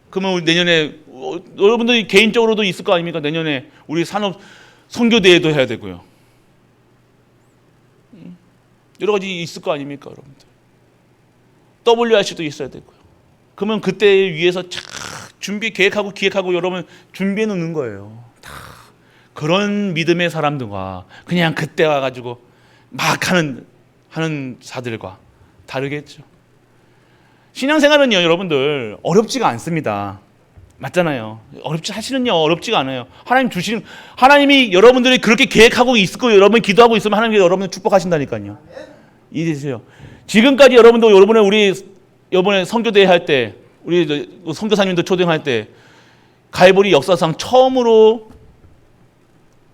그러면 내년에 여러분들이 개인적으로도 있을 거 아닙니까? 내년에 우리 산업 선교대회도 해야 되고요. 여러 가지 있을 거 아닙니까, 여러분들? WRC도 있어야 되고요. 그러면 그때 위해서 준비 계획하고 기획하고 여러분 준비해 놓는 거예요. 다 그런 믿음의 사람들과 그냥 그때 와가지고 막 하는 자들과 다르겠죠. 신앙생활은요, 여러분들 어렵지가 않습니다. 맞잖아요. 사실은요 어렵지가 않아요. 하나님이 여러분들이 그렇게 계획하고 있고 여러분 기도하고 있으면 하나님이 여러분을 축복하신다니까요. 이해되세요? 지금까지 여러분의 우리 이번에 선교대회 할 때 우리 선교사님들 초대할 때 갈보리 역사상 처음으로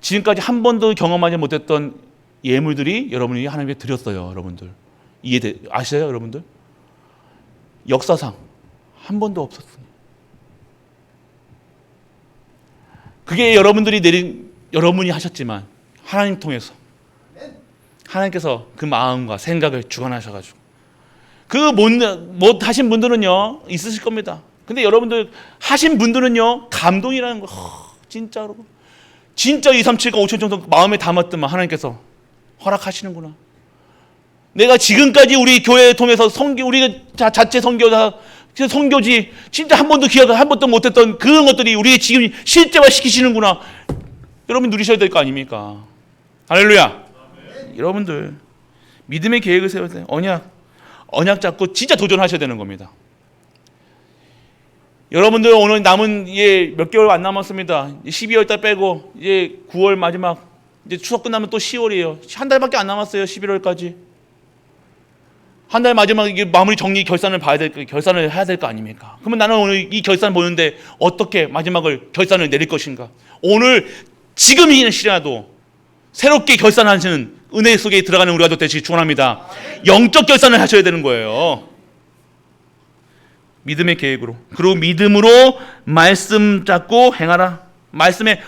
지금까지 한 번도 경험하지 못했던 예물들이 여러분이 하나님께 드렸어요. 여러분들 아시죠, 여러분들? 역사상 한 번도 없었어요. 그게 여러분이 하셨지만 하나님 통해서 하나님께서 그 마음과 생각을 주관하셔가지고 못 하신 분들은요 있으실 겁니다. 근데 여러분들 하신 분들은요 감동이라는 거 진짜로 진짜 2, 3, 7과 5천 정도 마음에 담았더만 하나님께서 허락하시는구나. 내가 지금까지 우리 교회 통해서 우리가 자체 선교지 진짜 한 번도 못했던 그런 것들이 우리 지금 실제화 시키시는구나. 여러분 누리셔야 될 거 아닙니까? 할렐루야. 여러분들 믿음의 계획을 세워야 돼요. 언약 잡고 진짜 도전하셔야 되는 겁니다. 여러분들 오늘 남은 몇 개월 안 남았습니다. 12월 달 빼고 이제 9월 마지막 이제 추석 끝나면 또 10월이에요. 한 달밖에 안 남았어요. 11월까지. 한 달 마지막 이게 마무리 정리 결산을 해야 될 거 아닙니까? 그러면 나는 오늘 이 결산 보는데 어떻게 마지막을 결산을 내릴 것인가? 오늘 지금 이 시간에도 새롭게 결산하시는 은혜 속에 들어가는 우리가 되시기 축원합니다. 영적 결산을 하셔야 되는 거예요. 믿음의 계획으로. 그리고 믿음으로 말씀 잡고 행하라. 말씀에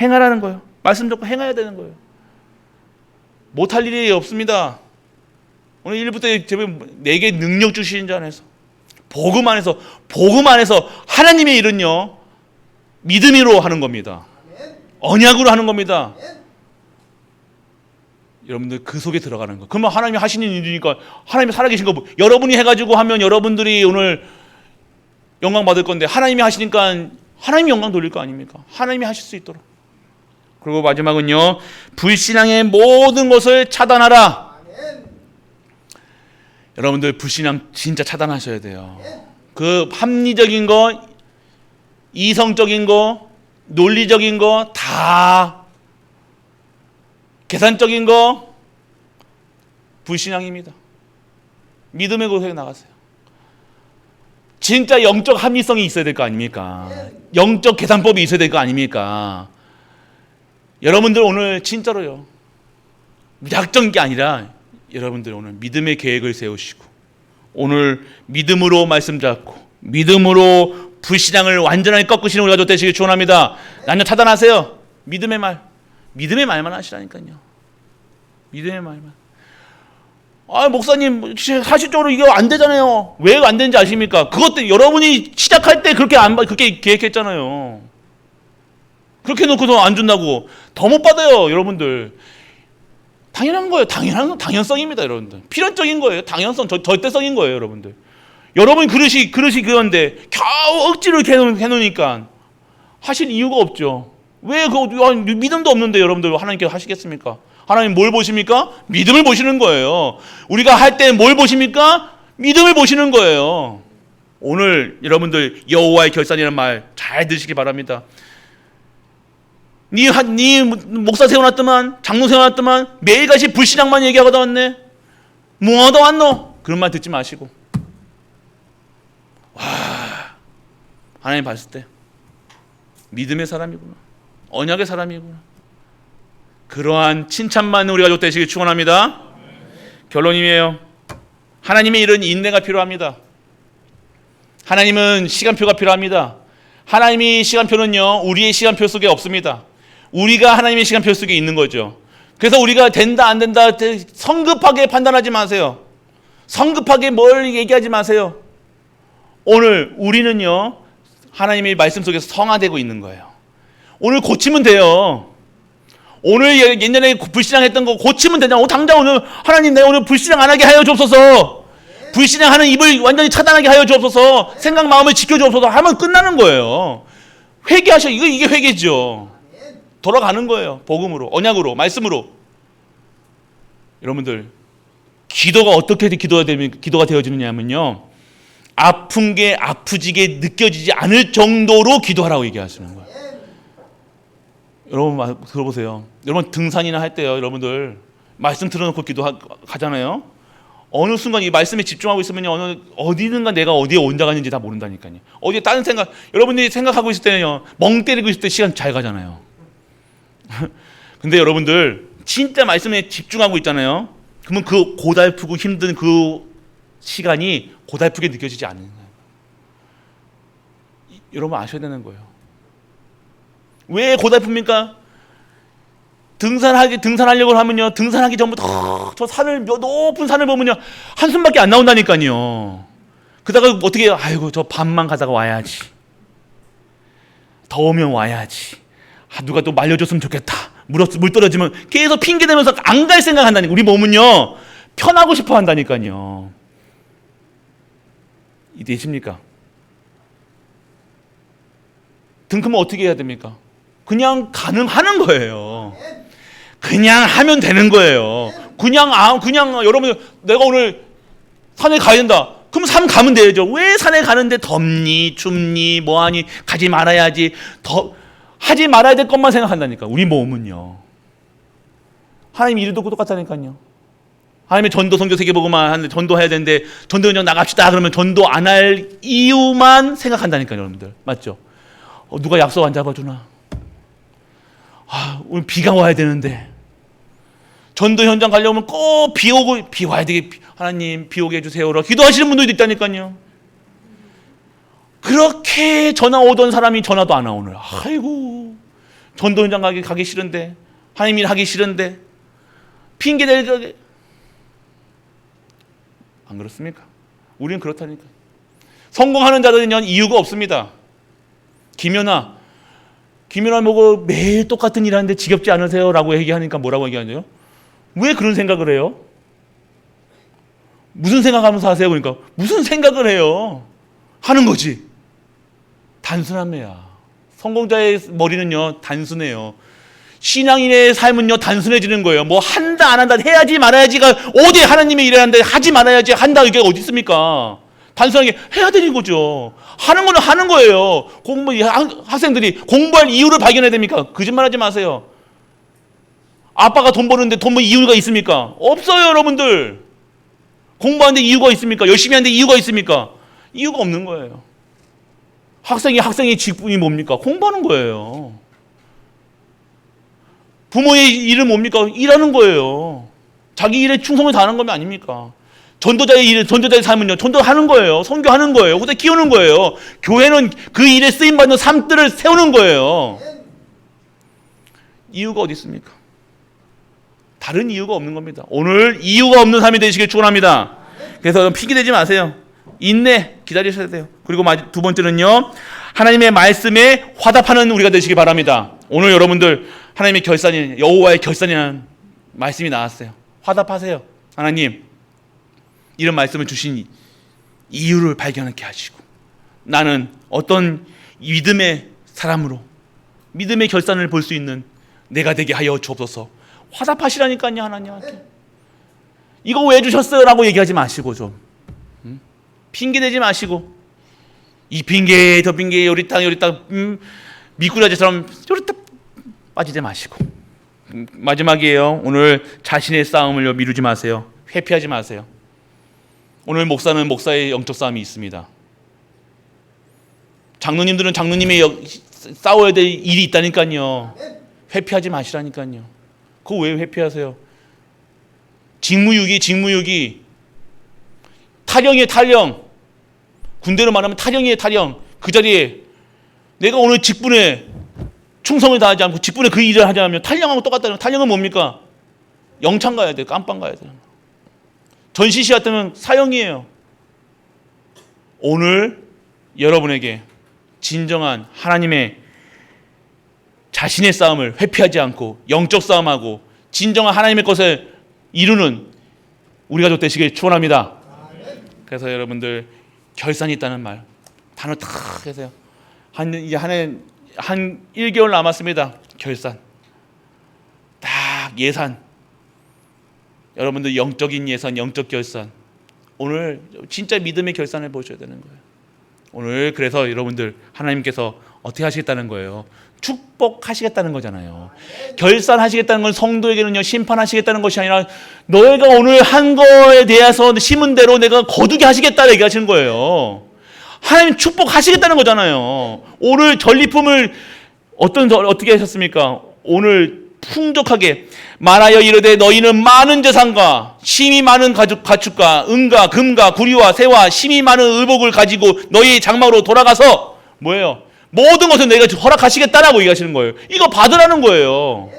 행하라는 거예요. 말씀 잡고 행해야 되는 거예요. 못할 일이 없습니다. 오늘 1부터 내게 능력 주시는 자 안에서 복음 안에서 하나님의 일은요 믿음으로 하는 겁니다. 언약으로 하는 겁니다. 여러분들 그 속에 들어가는 거. 그러면 하나님이 하시는 일이니까 하나님이 살아계신 거 여러분이 해가지고 하면 여러분들이 오늘 영광 받을 건데 하나님이 하시니까 하나님이 영광 돌릴 거 아닙니까? 하나님이 하실 수 있도록. 그리고 마지막은요 불신앙의 모든 것을 차단하라. 여러분들 불신앙 진짜 차단하셔야 돼요. 그 합리적인 거, 이성적인 거, 논리적인 거 다 계산적인 거 불신앙입니다. 믿음의 곳에 나가세요. 진짜 영적 합리성이 있어야 될 거 아닙니까? 영적 계산법이 있어야 될 거 아닙니까? 여러분들 오늘 진짜로요. 무작정인 게 아니라 여러분들 오늘 믿음의 계획을 세우시고 오늘 믿음으로 말씀 잡고 믿음으로 불신앙을 완전하게 꺾으시는 우리가 되시길 축원합니다. 난요 차단하세요. 믿음의 말만 하시라니까요. 믿음의 말만. 목사님 사실적으로 이게 안 되잖아요. 왜 안 되는지 아십니까? 그것도 여러분이 시작할 때 그렇게 계획했잖아요. 그렇게 놓고도 안 준다고 더 못 받아요, 여러분들. 당연한 거예요. 당연성입니다, 여러분들. 필연적인 거예요. 당연성, 절대성인 거예요, 여러분들. 여러분 그릇이 그건데 겨우 억지로 해놓으니까 하실 이유가 없죠. 왜 믿음도 없는데 여러분들 하나님께서 하시겠습니까? 하나님 뭘 보십니까? 믿음을 보시는 거예요. 우리가 할 때 뭘 보십니까? 믿음을 보시는 거예요. 오늘 여러분들 여호와의 결산이라는 말 잘 들으시기 바랍니다. 네 목사 세워놨더만 장로 세워놨더만 매일같이 불신앙만 얘기하고다 왔네. 뭐하다 왔노? 그런 말 듣지 마시고 하나님 봤을 때 믿음의 사람이구나. 언약의 사람이구나. 그러한 칭찬만 우리가 좀 되시길 축원합니다. 결론이에요. 하나님의 일은 인내가 필요합니다. 하나님은 시간표가 필요합니다. 하나님의 시간표는요 우리의 시간표 속에 없습니다. 우리가 하나님의 시간표 속에 있는 거죠. 그래서 우리가 된다 안 된다 성급하게 판단하지 마세요. 성급하게 뭘 얘기하지 마세요. 오늘 우리는요 하나님의 말씀 속에서 성화되고 있는 거예요. 오늘 고치면 돼요. 오늘 옛날에 불신앙했던 거 고치면 되냐? 당장 오늘 하나님 내가 오늘 불신앙 안 하게 하여 주옵소서. 불신앙하는 입을 완전히 차단하게 하여 주옵소서. 생각 마음을 지켜 주옵소서 하면 끝나는 거예요. 회개하셔. 이게 회개죠. 돌아가는 거예요. 복음으로, 언약으로, 말씀으로. 여러분들 기도가 어떻게 기도가 되어지느냐면요. 아픈 게 아프지게 느껴지지 않을 정도로 기도하라고 얘기하시는 거예요. 여러분 들어보세요. 여러분 등산이나 할 때요. 여러분들 말씀 틀어놓고 가잖아요. 어느 순간 이 말씀에 집중하고 있으면요. 어디든가 내가 어디에 혼자 가는지 다 모른다니까요. 어디에 다른 생각, 여러분들이 생각하고 있을 때는요. 멍 때리고 있을 때 시간 잘 가잖아요. 근데 여러분들 진짜 말씀에 집중하고 있잖아요. 그러면 그 고달프고 힘든 그 시간이 고달프게 느껴지지 않는 거예요. 여러분 아셔야 되는 거예요. 왜 고달픕니까? 등산하려고 하면요, 등산하기 전부터 저 산을, 높은 산을 보면요, 한숨밖에 안 나온다니까요. 그러다가 어떻게, 아이고, 저 밤만 가다가 와야지. 더우면 와야지. 누가 또 말려줬으면 좋겠다. 물 떨어지면 계속 핑계대면서 안 갈 생각 한다니까. 우리 몸은요, 편하고 싶어 한다니까요. 이해되십니까? 등 크면 어떻게 해야 됩니까? 그냥 가능하는 거예요. 그냥 하면 되는 거예요. 그냥 여러분, 내가 오늘 산에 가야 된다. 그럼 산 가면 되죠. 왜 산에 가는데 덥니, 춥니, 뭐하니, 가지 말아야지. 하지 말아야 될 것만 생각한다니까. 우리 몸은요. 하나님 일도 똑같다니까요. 하나님의 전도 성교 세계보고만 하는데 전도해야 되는데 전도 현장 나갑시다. 그러면 전도 안 할 이유만 생각한다니까요, 여러분들. 맞죠? 누가 약속 안 잡아주나? 오늘 비가 와야 되는데 전도 현장 가려면 꼭 비 와야 되게, 하나님 비 오게 해주세요. 기도하시는 분들도 있다니까요. 그렇게 전화 오던 사람이 전화도 안 와 오늘. 아이고, 전도 현장 가기 싫은데, 하나님 일 하기 싫은데 핑계댈. 안 그렇습니까? 우리는 그렇다니까. 성공하는 자들은요, 이유가 없습니다. 김연아 보고 매일 똑같은 일 하는데 지겹지 않으세요? 라고 얘기하니까 뭐라고 얘기하냐요? 왜 그런 생각을 해요? 무슨 생각하면서 하세요? 그러니까 무슨 생각을 해요? 하는 거지. 단순함이야. 성공자의 머리는요, 단순해요. 신앙인의 삶은요, 단순해지는 거예요. 뭐 한다 안 한다, 해야지 말아야지가 어디 하나님의 일을 하는데 하지 말아야지 한다, 이게 어디 있습니까? 단순하게 해야 되는 거죠. 하는 거는 하는 거예요. 학생들이 공부할 이유를 발견해야 됩니까? 거짓말하지 마세요. 아빠가 돈 버는데 돈 버 이유가 있습니까? 없어요, 여러분들. 공부하는데 이유가 있습니까? 열심히 하는데 이유가 있습니까? 이유가 없는 거예요. 학생의 직분이 뭡니까? 공부하는 거예요. 부모의 일은 뭡니까? 일하는 거예요. 자기 일에 충성을 다하는 거면 아닙니까? 전도자의 삶은요, 전도하는 거예요. 선교하는 거예요. 그때 키우는 거예요. 교회는 그 일에 쓰임받는 삶들을 세우는 거예요. 이유가 어디 있습니까? 다른 이유가 없는 겁니다. 오늘 이유가 없는 삶이 되시길 축원합니다. 그래서 핑계대지 마세요. 인내 기다리셔야 돼요. 그리고 두 번째는요, 하나님의 말씀에 화답하는 우리가 되시기 바랍니다. 오늘 여러분들 하나님의 결산이, 여호와의 결산이라는 말씀이 나왔어요. 화답하세요. 하나님, 이런 말씀을 주신 이유를 발견하게 하시고, 나는 어떤 믿음의 사람으로 믿음의 결산을 볼 수 있는 내가 되게 하여 주옵소서. 화답하시라니까요. 하나님한테 이거 왜 주셨어요? 라고 얘기하지 마시고, 좀 핑계대지 마시고, 이 핑계 저 핑계 요리 땅 미꾸라지처럼 요리 땅 빠지지 마시고, 마지막이에요. 오늘 자신의 싸움을 미루지 마세요. 회피하지 마세요. 오늘 목사는 목사의 영적 싸움이 있습니다. 장로님들은 장로님의 싸워야 될 일이 있다니까요. 회피하지 마시라니까요. 그거 왜 회피하세요? 직무유기. 탈영이에요, 탈영. 군대로 말하면 탈영이에요, 탈영. 그 자리에 내가 오늘 직분에 충성을 다하지 않고 직분에 그 일을 하지 않으면 탈영하고 똑같다는. 탈영은 뭡니까? 영창 가야 돼요. 깜빵 가야 돼요. 전시시 같으면 사형이에요. 오늘 여러분에게 진정한 하나님의 자신의 싸움을 회피하지 않고 영적 싸움하고 진정한 하나님의 것을 이루는 우리 가족 되시길 축원합니다. 그래서 여러분들 결산이 있다는 말 단어 딱 해서요. 이제 한 1개월 남았습니다. 결산. 딱 예산. 여러분들 영적인 예산, 영적 결산. 오늘 진짜 믿음의 결산을 보셔야 되는 거예요. 오늘 그래서 여러분들 하나님께서 어떻게 하시겠다는 거예요? 축복하시겠다는 거잖아요. 결산하시겠다는 건 성도에게는요, 심판하시겠다는 것이 아니라 너희가 오늘 한 거에 대해서 심은 대로 내가 거두게 하시겠다 얘기하시는 거예요. 하나님 축복하시겠다는 거잖아요. 오늘 전리품을 어떻게 하셨습니까? 오늘 풍족하게 말하여 이르되 너희는 많은 재산과 심히 많은 가축과 은과 금과 구리와 새와 심히 많은 의복을 가지고 너희 장막으로 돌아가서 뭐예요? 모든 것을 내가 허락하시겠다라고 얘기하시는 거예요. 이거 받으라는 거예요.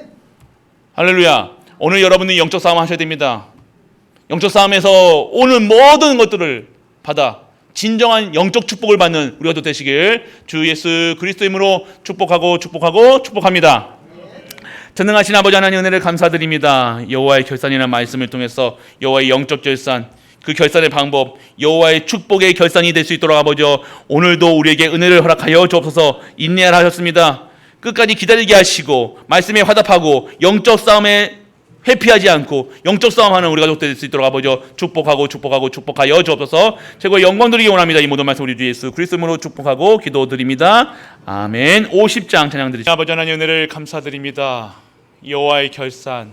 할렐루야. 오늘 여러분은 영적 싸움 하셔야 됩니다. 영적 싸움에서 오는 모든 것들을 받아 진정한 영적 축복을 받는 우리가 또 되시길 주 예수 그리스도 이름으로 축복합니다. 전능하신 아버지 하나님 은혜를 감사드립니다. 여호와의 결산이라는 말씀을 통해서 여호와의 영적 결산, 그 결산의 방법, 여호와의 축복의 결산이 될 수 있도록 아버지 오늘도 우리에게 은혜를 허락하여 주옵소서. 인내하라 하셨습니다. 끝까지 기다리게 하시고 말씀에 화답하고 영적 싸움에 회피하지 않고 영적 싸움하는 우리 가족 될 수 있도록 아버지 축복하여 주옵소서. 최고의 영광 드리기 원합니다. 이 모든 말씀 우리 주 예수 그리스도로 축복하고 기도드립니다. 아멘. 50장 찬양 드리시죠. 아버지 하나님 은혜를 감사드립니다. 여호와의 결산,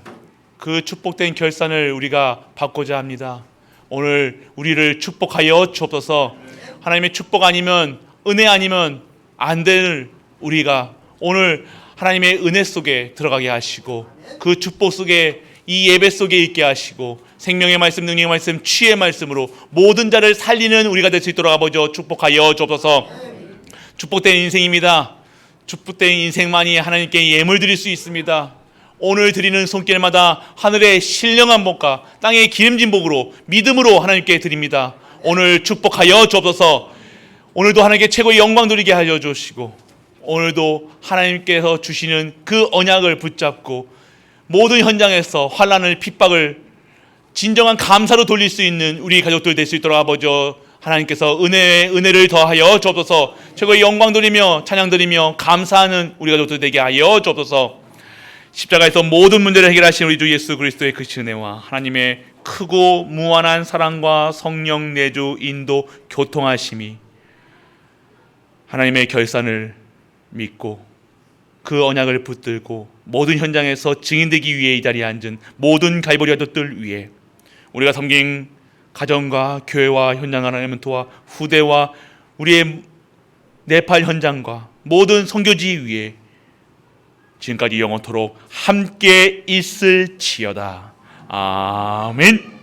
그 축복된 결산을 우리가 받고자 합니다. 오늘 우리를 축복하여 주옵소서. 하나님의 축복 아니면, 은혜 아니면 안 될 우리가 오늘 하나님의 은혜 속에 들어가게 하시고 그 축복 속에, 이 예배 속에 있게 하시고 생명의 말씀, 능력의 말씀, 치유의 말씀으로 모든 자를 살리는 우리가 될 수 있도록 아버지 축복하여 주옵소서. 축복된 인생입니다. 축복된 인생만이 하나님께 예물 드릴 수 있습니다. 오늘 드리는 손길마다 하늘의 신령한 복과 땅의 기름진 복으로 믿음으로 하나님께 드립니다. 오늘 축복하여 주옵소서. 오늘도 하나님께 최고의 영광 드리게 하여 주시고 오늘도 하나님께서 주시는 그 언약을 붙잡고 모든 현장에서 환난을, 핍박을 진정한 감사로 돌릴 수 있는 우리 가족들 될 수 있도록 아버지 하나님께서 은혜를 더하여 주옵소서. 최고의 영광 드리며 찬양 드리며 감사하는 우리 가족들 되게 하여 주옵소서. 십자가에서 모든 문제를 해결하신 우리 주 예수 그리스도의 그 은혜와 하나님의 크고 무한한 사랑과 성령 내주 인도 교통하심이 하나님의 결산을 믿고 그 언약을 붙들고 모든 현장에서 증인되기 위해 이 자리에 앉은 모든 갈보리 가족들 위해 우리가 섬긴 가정과 교회와 현장 하나님은토와 후대와 우리의 네팔 현장과 모든 선교지 위에 지금까지 영원토록 함께 있을지어다. 아멘.